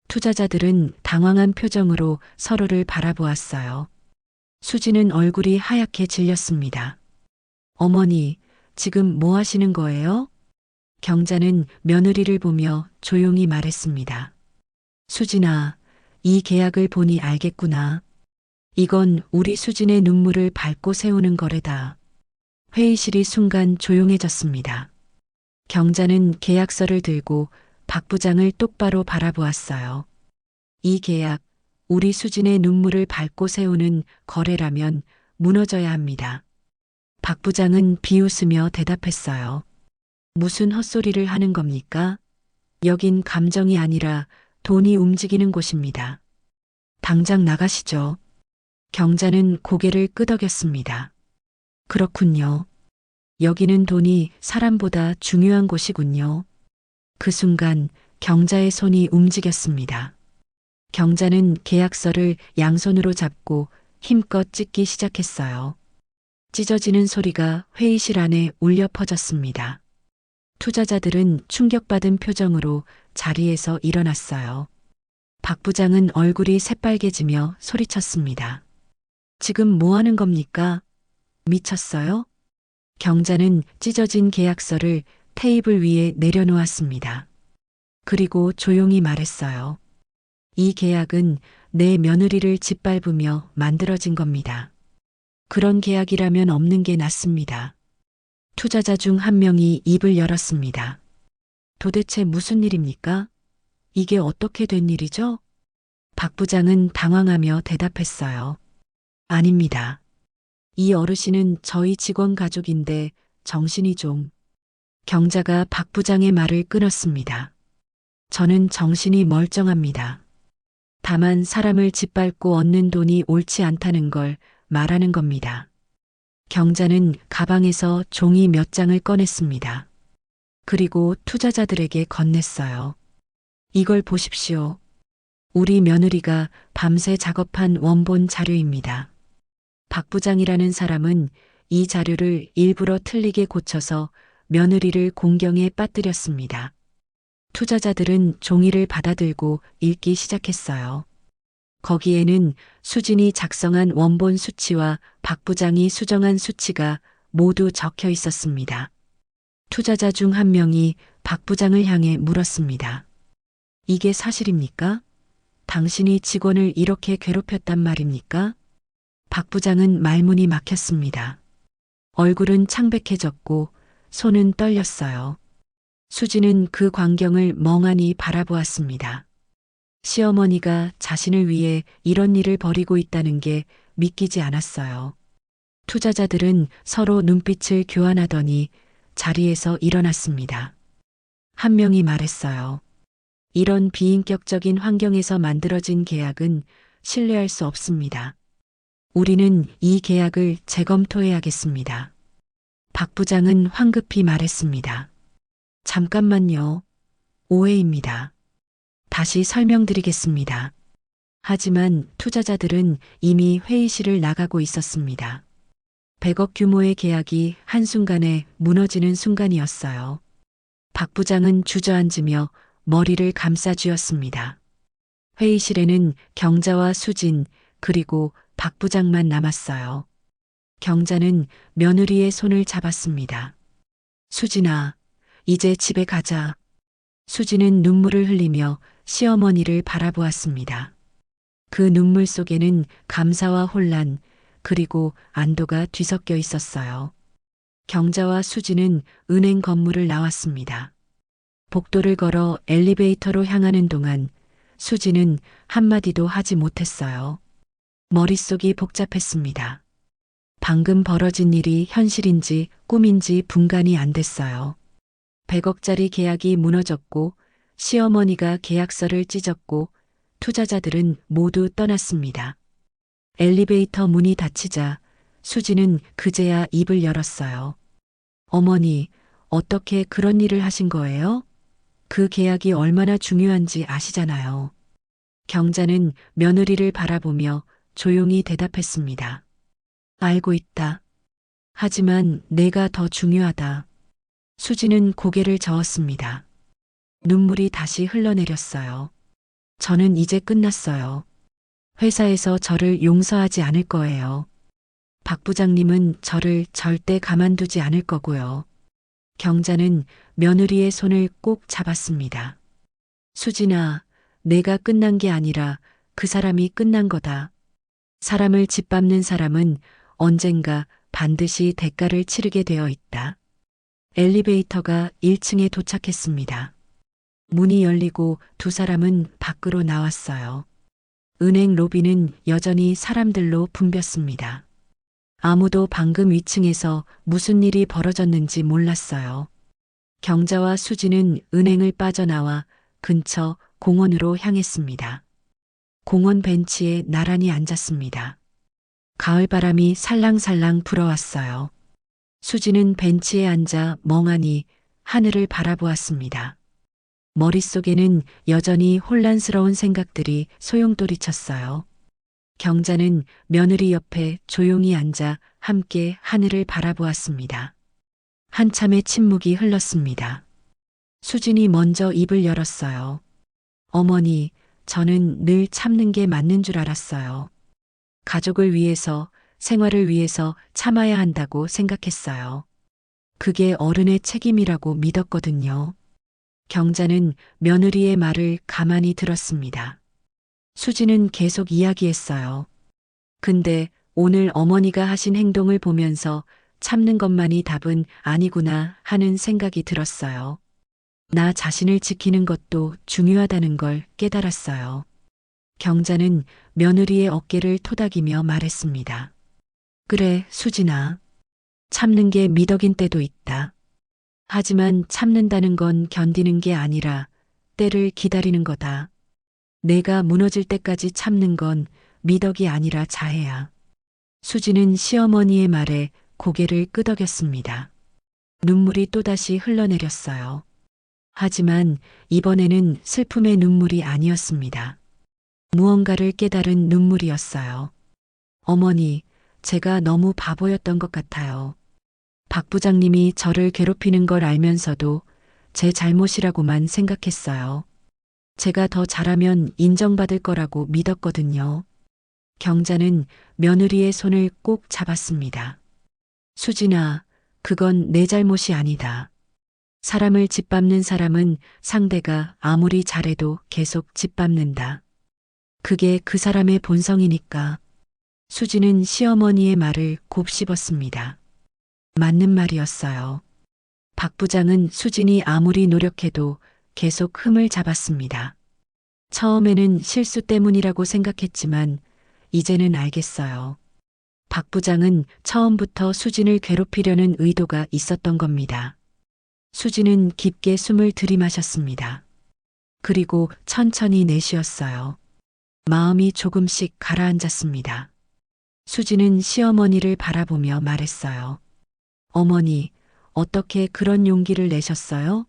투자자들은 당황한 표정으로 서로를 바라보았어요. 수지는 얼굴이 하얗게 질렸습니다. 어머니, 지금 뭐 하시는 거예요? 경자는 며느리를 보며 조용히 말했습니다. 수진아, 이 계약을 보니 알겠구나. 이건 우리 수진의 눈물을 밟고 세우는 거래다. 회의실이 순간 조용해졌습니다. 경자는 계약서를 들고 박 부장을 똑바로 바라보았어요. 이 계약, 우리 수진의 눈물을 밟고 세우는 거래라면 무너져야 합니다. 박 부장은 비웃으며 대답했어요. 무슨 헛소리를 하는 겁니까? 여긴 감정이 아니라 돈이 움직이는 곳입니다. 당장 나가시죠. 경자는 고개를 끄덕였습니다. 그렇군요. 여기는 돈이 사람보다 중요한 곳이군요. 그 순간 경자의 손이 움직였습니다. 경자는 계약서를 양손으로 잡고 힘껏 찢기 시작했어요. 찢어지는 소리가 회의실 안에 울려 퍼졌습니다. 투자자들은 충격받은 표정으로 자리에서 일어났어요. 박 부장은 얼굴이 새빨개지며 소리쳤습니다. 지금 뭐 하는 겁니까? 미쳤어요? 경자는 찢어진 계약서를 테이블 위에 내려놓았습니다. 그리고 조용히 말했어요. 이 계약은 내 며느리를 짓밟으며 만들어진 겁니다. 그런 계약이라면 없는 게 낫습니다. 투자자 중 한 명이 입을 열었습니다. 도대체 무슨 일입니까? 이게 어떻게 된 일이죠? 박 부장은 당황하며 대답했어요. 아닙니다. 이 어르신은 저희 직원 가족인데 정신이 좀. 경자가 박 부장의 말을 끊었습니다. 저는 정신이 멀쩡합니다. 다만 사람을 짓밟고 얻는 돈이 옳지 않다는 걸 말하는 겁니다. 경자는 가방에서 종이 몇 장을 꺼냈습니다. 그리고 투자자들에게 건넸어요. 이걸 보십시오. 우리 며느리가 밤새 작업한 원본 자료입니다. 박 부장이라는 사람은 이 자료를 일부러 틀리게 고쳐서 며느리를 공경에 빠뜨렸습니다. 투자자들은 종이를 받아들고 읽기 시작했어요. 거기에는 수진이 작성한 원본 수치와 박 부장이 수정한 수치가 모두 적혀 있었습니다. 투자자 중 한 명이 박 부장을 향해 물었습니다. 이게 사실입니까? 당신이 직원을 이렇게 괴롭혔단 말입니까? 박 부장은 말문이 막혔습니다. 얼굴은 창백해졌고 손은 떨렸어요. 수지는 그 광경을 멍하니 바라보았습니다. 시어머니가 자신을 위해 이런 일을 벌이고 있다는 게 믿기지 않았어요. 투자자들은 서로 눈빛을 교환하더니 자리에서 일어났습니다. 한 명이 말했어요. 이런 비인격적인 환경에서 만들어진 계약은 신뢰할 수 없습니다. 우리는 이 계약을 재검토해야겠습니다. 박 부장은 황급히 말했습니다. 잠깐만요. 오해입니다. 다시 설명드리겠습니다. 하지만 투자자들은 이미 회의실을 나가고 있었습니다. 100억 규모의 계약이 한순간에 무너지는 순간이었어요. 박 부장은 주저앉으며 머리를 감싸쥐었습니다. 회의실에는 경자와 수진 그리고 박 부장만 남았어요. 경자는 며느리의 손을 잡았습니다. 수진아, 이제 집에 가자. 수진은 눈물을 흘리며 시어머니를 바라보았습니다. 그 눈물 속에는 감사와 혼란, 그리고 안도가 뒤섞여 있었어요. 경자와 수진은 은행 건물을 나왔습니다. 복도를 걸어 엘리베이터로 향하는 동안 수진은 한마디도 하지 못했어요. 머릿속이 복잡했습니다. 방금 벌어진 일이 현실인지 꿈인지 분간이 안 됐어요. 100억짜리 계약이 무너졌고 시어머니가 계약서를 찢었고 투자자들은 모두 떠났습니다. 엘리베이터 문이 닫히자 수지는 그제야 입을 열었어요. 어머니, 어떻게 그런 일을 하신 거예요? 그 계약이 얼마나 중요한지 아시잖아요. 경자는 며느리를 바라보며 조용히 대답했습니다. 알고 있다. 하지만 내가 더 중요하다. 수지는 고개를 저었습니다. 눈물이 다시 흘러내렸어요. 저는 이제 끝났어요. 회사에서 저를 용서하지 않을 거예요. 박 부장님은 저를 절대 가만두지 않을 거고요. 경자는 며느리의 손을 꼭 잡았습니다. 수진아, 내가 끝난 게 아니라 그 사람이 끝난 거다. 사람을 짓밟는 사람은 언젠가 반드시 대가를 치르게 되어 있다. 엘리베이터가 1층에 도착했습니다. 문이 열리고 두 사람은 밖으로 나왔어요. 은행 로비는 여전히 사람들로 붐볐습니다. 아무도 방금 위층에서 무슨 일이 벌어졌는지 몰랐어요. 경자와 수지는 은행을 빠져나와 근처 공원으로 향했습니다. 공원 벤치에 나란히 앉았습니다. 가을바람이 살랑살랑 불어왔어요. 수지는 벤치에 앉아 멍하니 하늘을 바라보았습니다. 머릿속에는 여전히 혼란스러운 생각들이 소용돌이쳤어요. 경자는 며느리 옆에 조용히 앉아 함께 하늘을 바라보았습니다. 한참의 침묵이 흘렀습니다. 수진이 먼저 입을 열었어요. 어머니, 저는 늘 참는 게 맞는 줄 알았어요. 가족을 위해서, 생활을 위해서 참아야 한다고 생각했어요. 그게 어른의 책임이라고 믿었거든요. 경자는 며느리의 말을 가만히 들었습니다. 수지는 계속 이야기했어요. 근데 오늘 어머니가 하신 행동을 보면서 참는 것만이 답은 아니구나 하는 생각이 들었어요. 나 자신을 지키는 것도 중요하다는 걸 깨달았어요. 경자는 며느리의 어깨를 토닥이며 말했습니다. 그래, 수진아. 참는 게 미덕인 때도 있다. 하지만 참는다는 건 견디는 게 아니라 때를 기다리는 거다. 내가 무너질 때까지 참는 건 미덕이 아니라 자해야. 수지는 시어머니의 말에 고개를 끄덕였습니다. 눈물이 또다시 흘러내렸어요. 하지만 이번에는 슬픔의 눈물이 아니었습니다. 무언가를 깨달은 눈물이었어요. 어머니, 제가 너무 바보였던 것 같아요. 박 부장님이 저를 괴롭히는 걸 알면서도 제 잘못이라고만 생각했어요. 제가 더 잘하면 인정받을 거라고 믿었거든요. 경자는 며느리의 손을 꼭 잡았습니다. 수진아, 그건 내 잘못이 아니다. 사람을 짓밟는 사람은 상대가 아무리 잘해도 계속 짓밟는다. 그게 그 사람의 본성이니까. 수지는 시어머니의 말을 곱씹었습니다. 맞는 말이었어요. 박 부장은 수진이 아무리 노력해도 계속 흠을 잡았습니다. 처음에는 실수 때문이라고 생각했지만 이제는 알겠어요. 박 부장은 처음부터 수진을 괴롭히려는 의도가 있었던 겁니다. 수진은 깊게 숨을 들이마셨습니다. 그리고 천천히 내쉬었어요. 마음이 조금씩 가라앉았습니다. 수진은 시어머니를 바라보며 말했어요. 어머니, 어떻게 그런 용기를 내셨어요?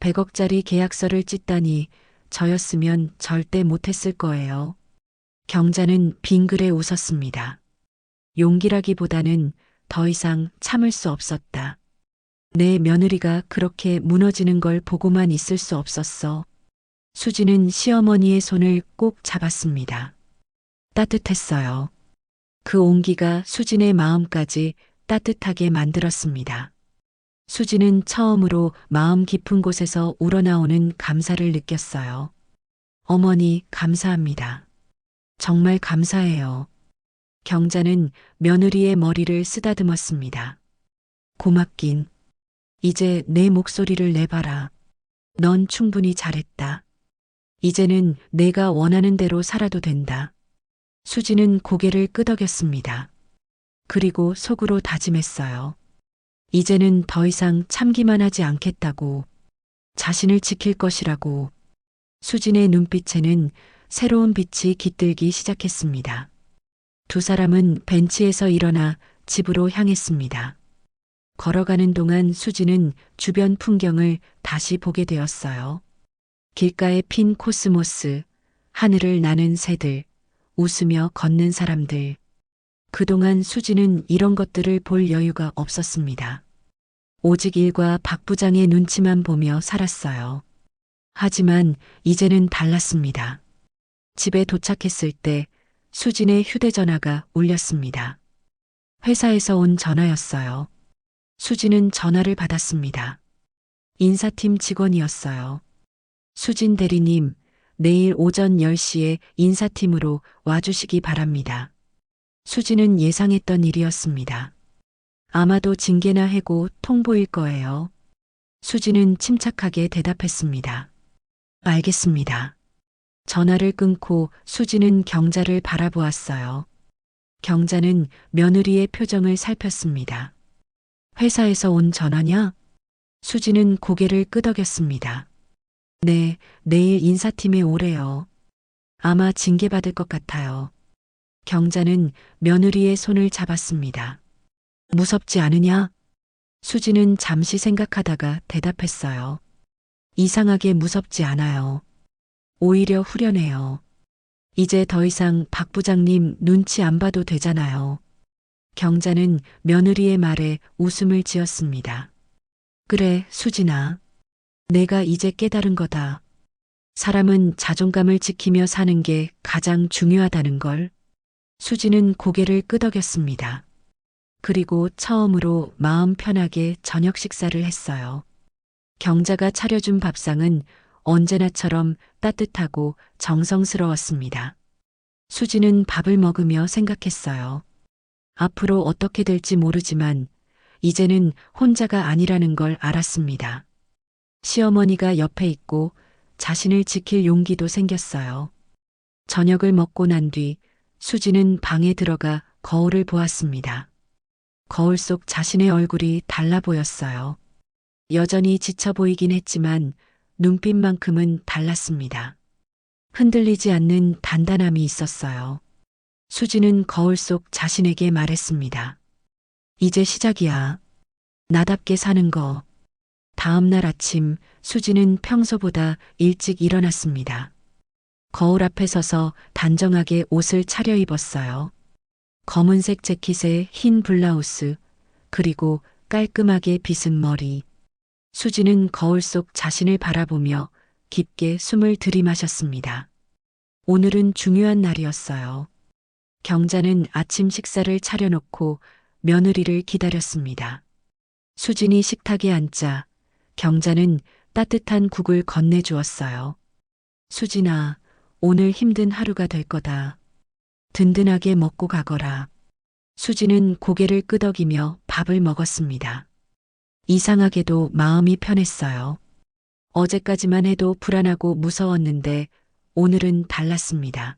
100억짜리 계약서를 찢다니 저였으면 절대 못했을 거예요. 경자는 빙그레 웃었습니다. 용기라기보다는 더 이상 참을 수 없었다. 내 며느리가 그렇게 무너지는 걸 보고만 있을 수 없었어. 수지는 시어머니의 손을 꼭 잡았습니다. 따뜻했어요. 그 온기가 수진의 마음까지 따뜻하게 만들었습니다. 수지는 처음으로 마음 깊은 곳에서 우러나오는 감사를 느꼈어요. 어머니, 감사합니다. 정말 감사해요. 경자는 며느리의 머리를 쓰다듬었습니다. 고맙긴. 이제 내 목소리를 내봐라. 넌 충분히 잘했다. 이제는 내가 원하는 대로 살아도 된다. 수지는 고개를 끄덕였습니다. 그리고 속으로 다짐했어요. 이제는 더 이상 참기만 하지 않겠다고. 자신을 지킬 것이라고. 수진의 눈빛에는 새로운 빛이 깃들기 시작했습니다. 두 사람은 벤치에서 일어나 집으로 향했습니다. 걸어가는 동안 수지는 주변 풍경을 다시 보게 되었어요. 길가에 핀 코스모스, 하늘을 나는 새들, 웃으며 걷는 사람들. 그동안 수지는 이런 것들을 볼 여유가 없었습니다. 오직 일과 박 부장의 눈치만 보며 살았어요. 하지만 이제는 달랐습니다. 집에 도착했을 때 수진의 휴대전화가 울렸습니다. 회사에서 온 전화였어요. 수진은 전화를 받았습니다. 인사팀 직원이었어요. 수진 대리님, 내일 오전 10시에 인사팀으로 와주시기 바랍니다. 수진은 예상했던 일이었습니다. 아마도 징계나 해고 통보일 거예요. 수진은 침착하게 대답했습니다. 알겠습니다. 전화를 끊고 수진은 경자를 바라보았어요. 경자는 며느리의 표정을 살폈습니다. 회사에서 온 전화냐? 수진은 고개를 끄덕였습니다. 네, 내일 인사팀에 오래요. 아마 징계받을 것 같아요. 경자는 며느리의 손을 잡았습니다. 무섭지 않으냐? 수진은 잠시 생각하다가 대답했어요. 이상하게 무섭지 않아요. 오히려 후련해요. 이제 더 이상 박 부장님 눈치 안 봐도 되잖아요. 경자는 며느리의 말에 웃음을 지었습니다. 그래, 수진아. 내가 이제 깨달은 거다. 사람은 자존감을 지키며 사는 게 가장 중요하다는 걸. 수진은 고개를 끄덕였습니다. 그리고 처음으로 마음 편하게 저녁 식사를 했어요. 경자가 차려준 밥상은 언제나처럼 따뜻하고 정성스러웠습니다. 수지는 밥을 먹으며 생각했어요. 앞으로 어떻게 될지 모르지만 이제는 혼자가 아니라는 걸 알았습니다. 시어머니가 옆에 있고 자신을 지킬 용기도 생겼어요. 저녁을 먹고 난 뒤 수지는 방에 들어가 거울을 보았습니다. 거울 속 자신의 얼굴이 달라 보였어요. 여전히 지쳐 보이긴 했지만 눈빛만큼은 달랐습니다. 흔들리지 않는 단단함이 있었어요. 수지는 거울 속 자신에게 말했습니다. 이제 시작이야. 나답게 사는 거. 다음 날 아침 수지는 평소보다 일찍 일어났습니다. 거울 앞에 서서 단정하게 옷을 차려입었어요. 검은색 재킷에 흰 블라우스, 그리고 깔끔하게 빗은 머리. 수지는 거울 속 자신을 바라보며 깊게 숨을 들이마셨습니다. 오늘은 중요한 날이었어요. 경자는 아침 식사를 차려놓고 며느리를 기다렸습니다. 수진이 식탁에 앉자 경자는 따뜻한 국을 건네주었어요. 수진아, 오늘 힘든 하루가 될 거다. 든든하게 먹고 가거라. 수진은 고개를 끄덕이며 밥을 먹었습니다. 이상하게도 마음이 편했어요. 어제까지만 해도 불안하고 무서웠는데 오늘은 달랐습니다.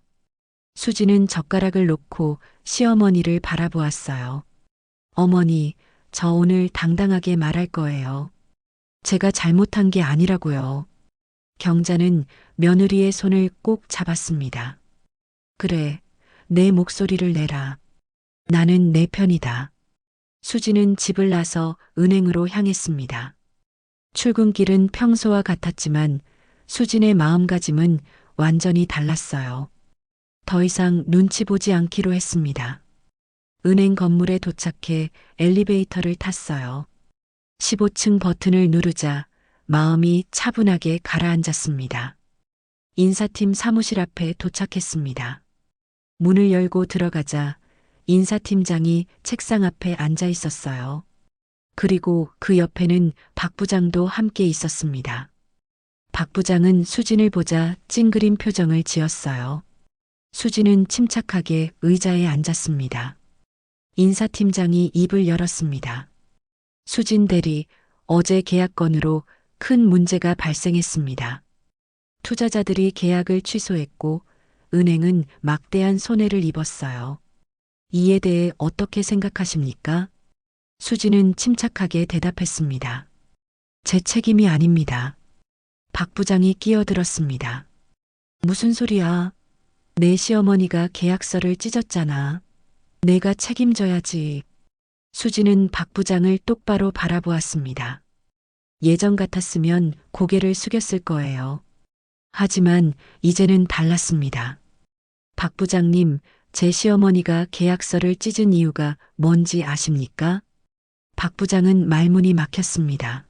수지는 젓가락을 놓고 시어머니를 바라보았어요. 어머니, 저 오늘 당당하게 말할 거예요. 제가 잘못한 게 아니라고요. 경자는 며느리의 손을 꼭 잡았습니다. 그래, 내 목소리를 내라. 나는 내 편이다. 수지는 집을 나서 은행으로 향했습니다. 출근길은 평소와 같았지만 수진의 마음가짐은 완전히 달랐어요. 더 이상 눈치 보지 않기로 했습니다. 은행 건물에 도착해 엘리베이터를 탔어요. 15층 버튼을 누르자 마음이 차분하게 가라앉았습니다. 인사팀 사무실 앞에 도착했습니다. 문을 열고 들어가자 인사팀장이 책상 앞에 앉아 있었어요. 그리고 그 옆에는 박 부장도 함께 있었습니다. 박 부장은 수진을 보자 찡그린 표정을 지었어요. 수진은 침착하게 의자에 앉았습니다. 인사팀장이 입을 열었습니다. 수진 대리, 어제 계약 건으로 큰 문제가 발생했습니다. 투자자들이 계약을 취소했고 은행은 막대한 손해를 입었어요. 이에 대해 어떻게 생각하십니까? 수진은 침착하게 대답했습니다. 제 책임이 아닙니다. 박 부장이 끼어들었습니다. 무슨 소리야? 내 시어머니가 계약서를 찢었잖아. 내가 책임져야지. 수진은 박 부장을 똑바로 바라보았습니다. 예전 같았으면 고개를 숙였을 거예요. 하지만 이제는 달랐습니다. 박 부장님, 제 시어머니가 계약서를 찢은 이유가 뭔지 아십니까? 박 부장은 말문이 막혔습니다.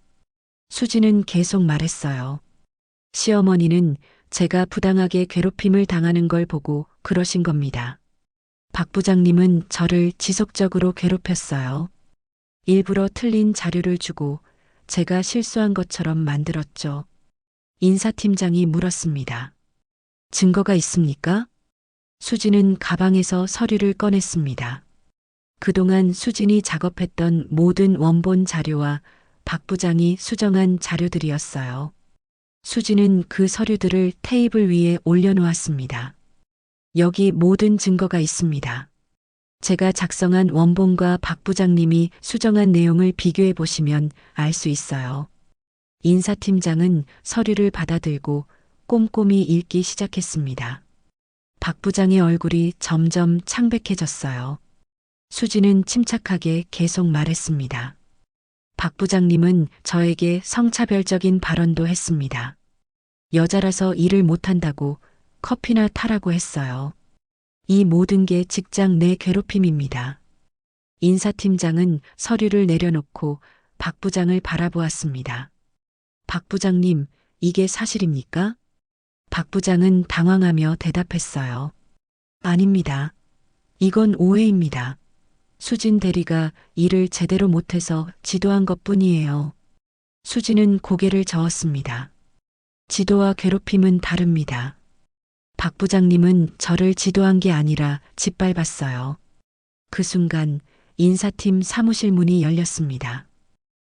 수진은 계속 말했어요. 시어머니는 제가 부당하게 괴롭힘을 당하는 걸 보고 그러신 겁니다. 박 부장님은 저를 지속적으로 괴롭혔어요. 일부러 틀린 자료를 주고 제가 실수한 것처럼 만들었죠. 인사팀장이 물었습니다. 증거가 있습니까? 수진은 가방에서 서류를 꺼냈습니다. 그동안 수진이 작업했던 모든 원본 자료와 박 부장이 수정한 자료들이었어요. 수진은 그 서류들을 테이블 위에 올려놓았습니다. 여기 모든 증거가 있습니다. 제가 작성한 원본과 박 부장님이 수정한 내용을 비교해 보시면 알 수 있어요. 인사팀장은 서류를 받아들고 꼼꼼히 읽기 시작했습니다. 박 부장의 얼굴이 점점 창백해졌어요. 수지는 침착하게 계속 말했습니다. 박 부장님은 저에게 성차별적인 발언도 했습니다. 여자라서 일을 못한다고 커피나 타라고 했어요. 이 모든 게 직장 내 괴롭힘입니다. 인사팀장은 서류를 내려놓고 박 부장을 바라보았습니다. 박 부장님, 이게 사실입니까? 박 부장은 당황하며 대답했어요. 아닙니다. 이건 오해입니다. 수진 대리가 일을 제대로 못해서 지도한 것뿐이에요. 수진은 고개를 저었습니다. 지도와 괴롭힘은 다릅니다. 박 부장님은 저를 지도한 게 아니라 짓밟았어요. 그 순간 인사팀 사무실 문이 열렸습니다.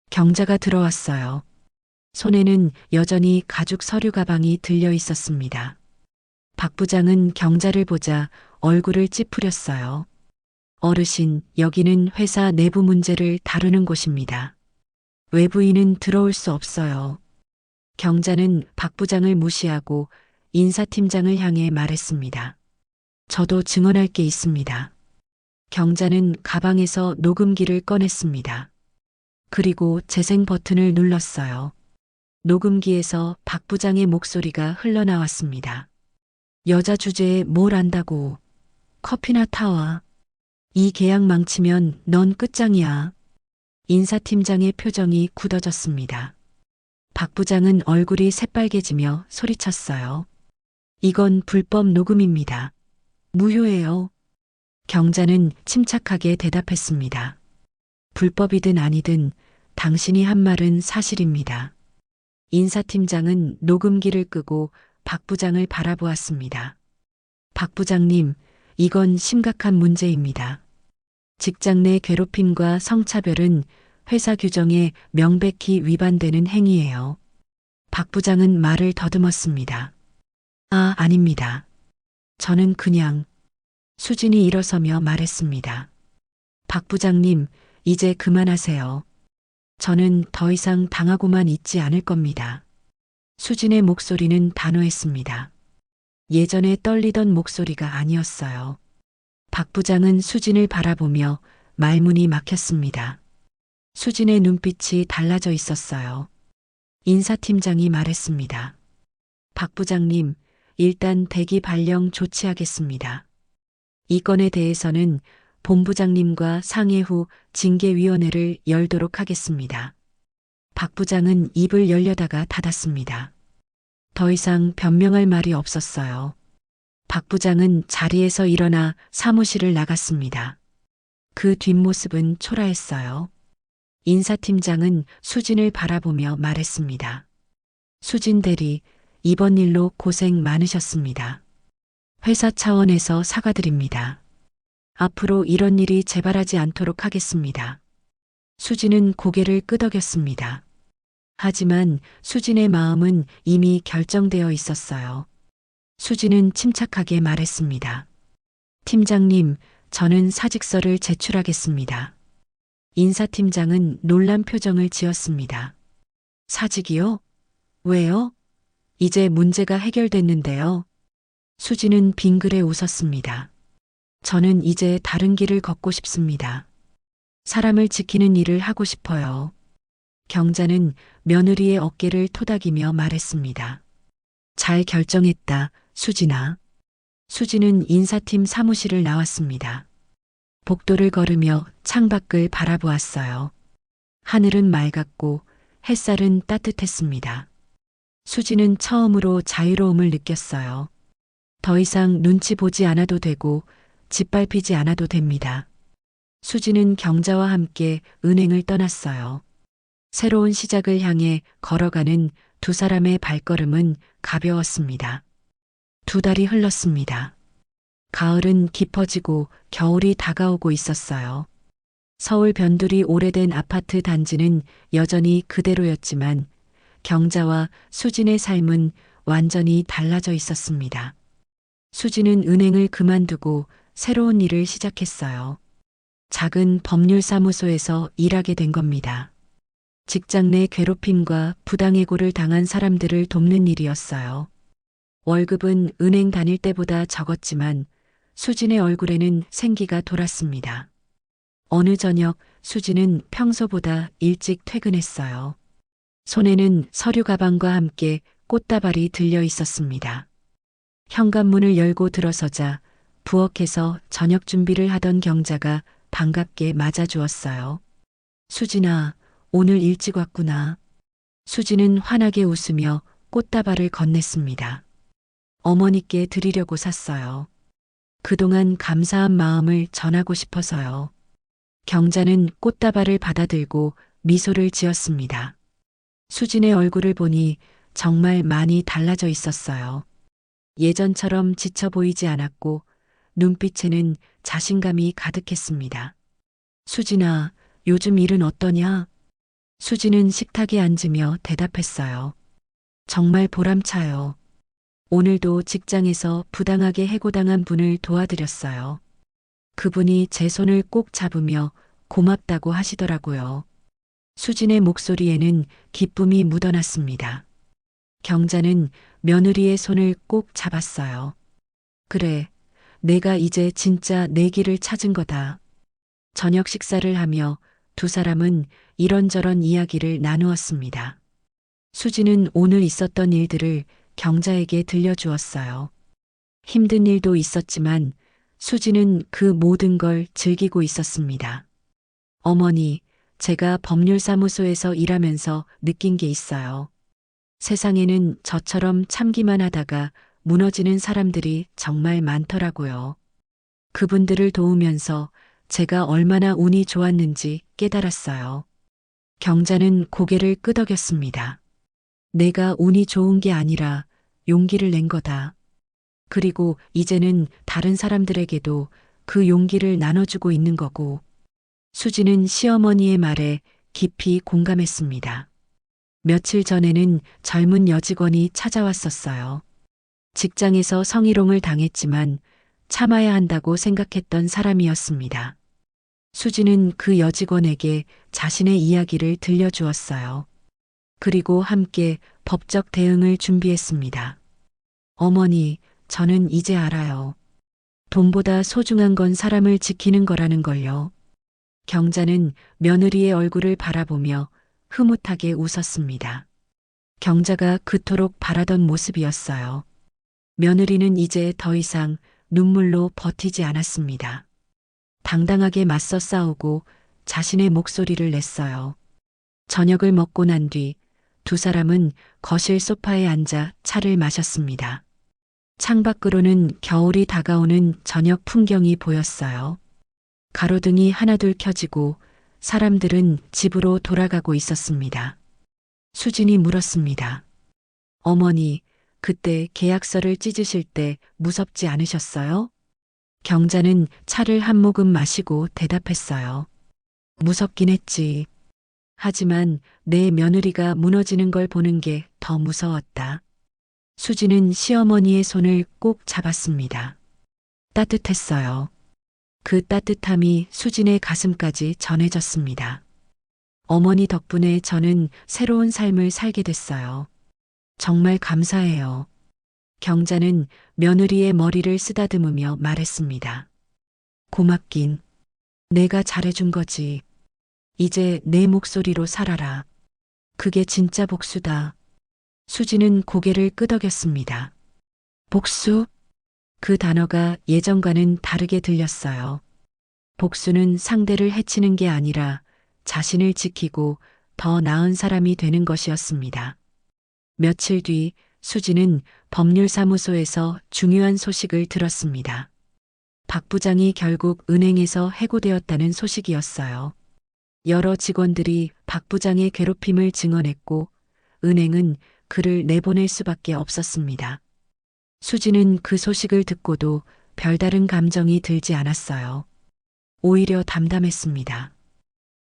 경자가 들어왔어요. 손에는 여전히 가죽 서류 가방이 들려 있었습니다. 박 부장은 경자를 보자 얼굴을 찌푸렸어요. 어르신, 여기는 회사 내부 문제를 다루는 곳입니다. 외부인은 들어올 수 없어요. 경자는 박 부장을 무시하고 인사팀장을 향해 말했습니다. 저도 증언할 게 있습니다. 경자는 가방에서 녹음기를 꺼냈습니다. 그리고 재생 버튼을 눌렀어요. 녹음기에서 박 부장의 목소리가 흘러나왔습니다. 여자 주제에 뭘 안다고. 커피나 타와. 이 계약 망치면 넌 끝장이야. 인사팀장의 표정이 굳어졌습니다. 박 부장은 얼굴이 새빨개지며 소리쳤어요. 이건 불법 녹음입니다. 무효예요. 경자는 침착하게 대답했습니다. 불법이든 아니든 당신이 한 말은 사실입니다. 인사팀장은 녹음기를 끄고 박 부장을 바라보았습니다. 박 부장님, 이건 심각한 문제입니다. 직장 내 괴롭힘과 성차별은 회사 규정에 명백히 위반되는 행위예요. 박 부장은 말을 더듬었습니다. 아닙니다. 저는 그냥 수진이 일어서며 말했습니다. 박 부장님, 이제 그만하세요. 저는 더 이상 당하고만 있지 않을 겁니다. 수진의 목소리는 단호했습니다. 예전에 떨리던 목소리가 아니었어요. 박 부장은 수진을 바라보며 말문이 막혔습니다. 수진의 눈빛이 달라져 있었어요. 인사팀장이 말했습니다. 박 부장님, 일단 대기 발령 조치하겠습니다. 이 건에 대해서는 본부장님과 상의 후 징계위원회를 열도록 하겠습니다. 박 부장은 입을 열려다가 닫았습니다. 더 이상 변명할 말이 없었어요. 박 부장은 자리에서 일어나 사무실을 나갔습니다. 그 뒷모습은 초라했어요. 인사팀장은 수진을 바라보며 말했습니다. 수진 대리, 이번 일로 고생 많으셨습니다. 회사 차원에서 사과드립니다. 앞으로 이런 일이 재발하지 않도록 하겠습니다. 수진은 고개를 끄덕였습니다. 하지만 수진의 마음은 이미 결정되어 있었어요. 수진은 침착하게 말했습니다. 팀장님, 저는 사직서를 제출하겠습니다. 인사팀장은 놀란 표정을 지었습니다. 사직이요? 왜요? 이제 문제가 해결됐는데요. 수진은 빙그레 웃었습니다. 저는 이제 다른 길을 걷고 싶습니다. 사람을 지키는 일을 하고 싶어요. 경자는 며느리의 어깨를 토닥이며 말했습니다. 잘 결정했다, 수진아. 수진은 인사팀 사무실을 나왔습니다. 복도를 걸으며 창밖을 바라보았어요. 하늘은 맑았고 햇살은 따뜻했습니다. 수진은 처음으로 자유로움을 느꼈어요. 더 이상 눈치 보지 않아도 되고 짓밟히지 않아도 됩니다. 수지는 경자와 함께 은행을 떠났어요. 새로운 시작을 향해 걸어가는 두 사람의 발걸음은 가벼웠습니다. 두 달이 흘렀습니다. 가을은 깊어지고 겨울이 다가오고 있었어요. 서울 변두리 오래된 아파트 단지는 여전히 그대로였지만 경자와 수진의 삶은 완전히 달라져 있었습니다. 수진은 은행을 그만두고 새로운 일을 시작했어요. 작은 법률사무소에서 일하게 된 겁니다. 직장 내 괴롭힘과 부당해고를 당한 사람들을 돕는 일이었어요. 월급은 은행 다닐 때보다 적었지만 수진의 얼굴에는 생기가 돌았습니다. 어느 저녁 수진은 평소보다 일찍 퇴근했어요. 손에는 서류 가방과 함께 꽃다발이 들려 있었습니다. 현관문을 열고 들어서자 부엌에서 저녁 준비를 하던 경자가 반갑게 맞아주었어요. 수진아, 오늘 일찍 왔구나. 수진은 환하게 웃으며 꽃다발을 건넸습니다. 어머니께 드리려고 샀어요. 그동안 감사한 마음을 전하고 싶어서요. 경자는 꽃다발을 받아들고 미소를 지었습니다. 수진의 얼굴을 보니 정말 많이 달라져 있었어요. 예전처럼 지쳐 보이지 않았고 눈빛에는 자신감이 가득했습니다. 수진아, 요즘 일은 어떠냐? 수진은 식탁에 앉으며 대답했어요. 정말 보람차요. 오늘도 직장에서 부당하게 해고당한 분을 도와드렸어요. 그분이 제 손을 꼭 잡으며 고맙다고 하시더라고요. 수진의 목소리에는 기쁨이 묻어났습니다. 경자는 며느리의 손을 꼭 잡았어요. 그래, 내가 이제 진짜 내 길을 찾은 거다. 저녁 식사를 하며 두 사람은 이런저런 이야기를 나누었습니다. 수진은 오늘 있었던 일들을 경자에게 들려주었어요. 힘든 일도 있었지만 수진은 그 모든 걸 즐기고 있었습니다. 어머니, 제가 법률사무소에서 일하면서 느낀 게 있어요. 세상에는 저처럼 참기만 하다가 무너지는 사람들이 정말 많더라고요. 그분들을 도우면서 제가 얼마나 운이 좋았는지 깨달았어요. 경자는 고개를 끄덕였습니다. 내가 운이 좋은 게 아니라 용기를 낸 거다. 그리고 이제는 다른 사람들에게도 그 용기를 나눠주고 있는 거고. 수지는 시어머니의 말에 깊이 공감했습니다. 며칠 전에는 젊은 여직원이 찾아왔었어요. 직장에서 성희롱을 당했지만 참아야 한다고 생각했던 사람이었습니다. 수지는 그 여직원에게 자신의 이야기를 들려주었어요. 그리고 함께 법적 대응을 준비했습니다. 어머니, 저는 이제 알아요. 돈보다 소중한 건 사람을 지키는 거라는 걸요. 경자는 며느리의 얼굴을 바라보며 흐뭇하게 웃었습니다. 경자가 그토록 바라던 모습이었어요. 며느리는 이제 더 이상 눈물로 버티지 않았습니다. 당당하게 맞서 싸우고 자신의 목소리를 냈어요. 저녁을 먹고 난 뒤 두 사람은 거실 소파에 앉아 차를 마셨습니다. 창밖으로는 겨울이 다가오는 저녁 풍경이 보였어요. 가로등이 하나둘 켜지고 사람들은 집으로 돌아가고 있었습니다. 수진이 물었습니다. 어머니, 그때 계약서를 찢으실 때 무섭지 않으셨어요? 경자는 차를 한 모금 마시고 대답했어요. 무섭긴 했지. 하지만 내 며느리가 무너지는 걸 보는 게 더 무서웠다. 수지는 시어머니의 손을 꼭 잡았습니다. 따뜻했어요. 그 따뜻함이 수진의 가슴까지 전해졌습니다. 어머니 덕분에 저는 새로운 삶을 살게 됐어요. 정말 감사해요. 경자는 며느리의 머리를 쓰다듬으며 말했습니다. 고맙긴. 내가 잘해준 거지. 이제 내 목소리로 살아라. 그게 진짜 복수다. 수지는 고개를 끄덕였습니다. 복수? 그 단어가 예전과는 다르게 들렸어요. 복수는 상대를 해치는 게 아니라 자신을 지키고 더 나은 사람이 되는 것이었습니다. 며칠 뒤 수지는 법률사무소에서 중요한 소식을 들었습니다. 박 부장이 결국 은행에서 해고되었다는 소식이었어요. 여러 직원들이 박 부장의 괴롭힘을 증언했고 은행은 그를 내보낼 수밖에 없었습니다. 수지는 그 소식을 듣고도 별다른 감정이 들지 않았어요. 오히려 담담했습니다.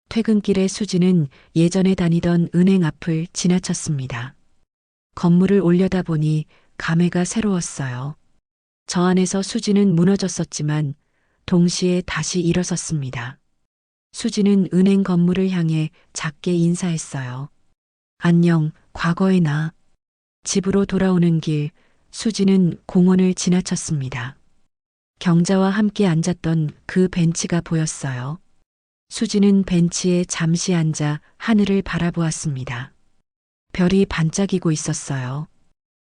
퇴근길에 수지는 예전에 다니던 은행 앞을 지나쳤습니다. 건물을 올려다보니 감회가 새로웠어요. 저 안에서 수지는 무너졌었지만 동시에 다시 일어섰습니다. 수지는 은행 건물을 향해 작게 인사했어요. 안녕, 과거의 나. 집으로 돌아오는 길, 수지는 공원을 지나쳤습니다. 경자와 함께 앉았던 그 벤치가 보였어요. 수지는 벤치에 잠시 앉아 하늘을 바라보았습니다. 별이 반짝이고 있었어요.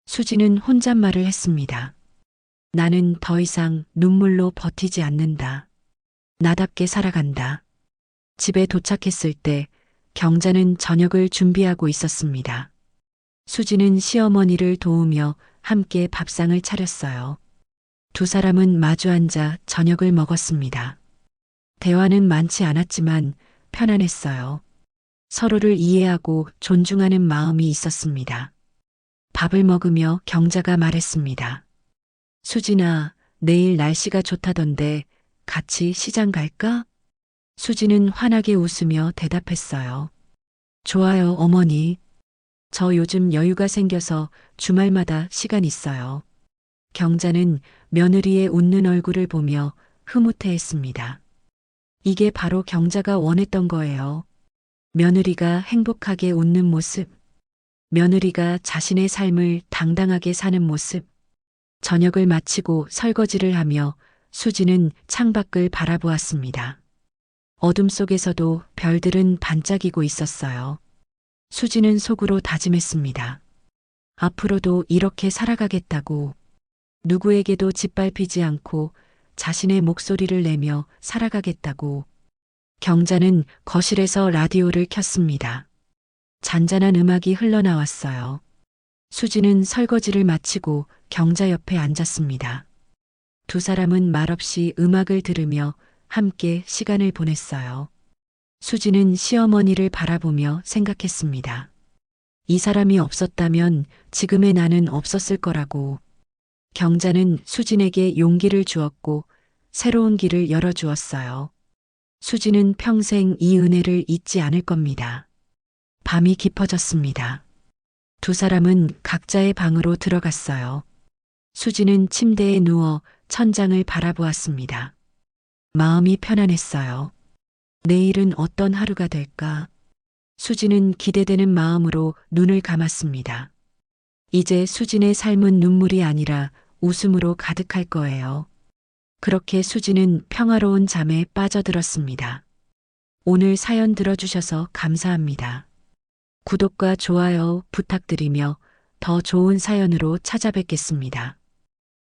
수지는 혼잣말을 했습니다. 나는 더 이상 눈물로 버티지 않는다. 나답게 살아간다. 집에 도착했을 때 경자는 저녁을 준비하고 있었습니다. 수지는 시어머니를 도우며 함께 밥상을 차렸어요. 두 사람은 마주 앉아 저녁을 먹었습니다. 대화는 많지 않았지만 편안했어요. 서로를 이해하고 존중하는 마음이 있었습니다. 밥을 먹으며 경자가 말했습니다. 수진아, 내일 날씨가 좋다던데 같이 시장 갈까? 수지는 환하게 웃으며 대답했어요. 좋아요, 어머니. 저 요즘 여유가 생겨서 주말마다 시간 있어요. 경자는 며느리의 웃는 얼굴을 보며 흐뭇해했습니다. 이게 바로 경자가 원했던 거예요. 며느리가 행복하게 웃는 모습, 며느리가 자신의 삶을 당당하게 사는 모습. 저녁을 마치고 설거지를 하며 수지는 창밖을 바라보았습니다. 어둠 속에서도 별들은 반짝이고 있었어요. 수지는 속으로 다짐했습니다. 앞으로도 이렇게 살아가겠다고, 누구에게도 짓밟히지 않고 자신의 목소리를 내며 살아가겠다고. 경자는 거실에서 라디오를 켰습니다. 잔잔한 음악이 흘러나왔어요. 수지는 설거지를 마치고 경자 옆에 앉았습니다. 두 사람은 말없이 음악을 들으며 함께 시간을 보냈어요. 수지는 시어머니를 바라보며 생각했습니다. 이 사람이 없었다면 지금의 나는 없었을 거라고. 경자는 수진에게 용기를 주었고 새로운 길을 열어주었어요. 수지는 평생 이 은혜를 잊지 않을 겁니다. 밤이 깊어졌습니다. 두 사람은 각자의 방으로 들어갔어요. 수지는 침대에 누워 천장을 바라보았습니다. 마음이 편안했어요. 내일은 어떤 하루가 될까? 수지는 기대되는 마음으로 눈을 감았습니다. 이제 수진의 삶은 눈물이 아니라 웃음으로 가득할 거예요. 그렇게 수지는 평화로운 잠에 빠져들었습니다. 오늘 사연 들어주셔서 감사합니다. 구독과 좋아요 부탁드리며 더 좋은 사연으로 찾아뵙겠습니다.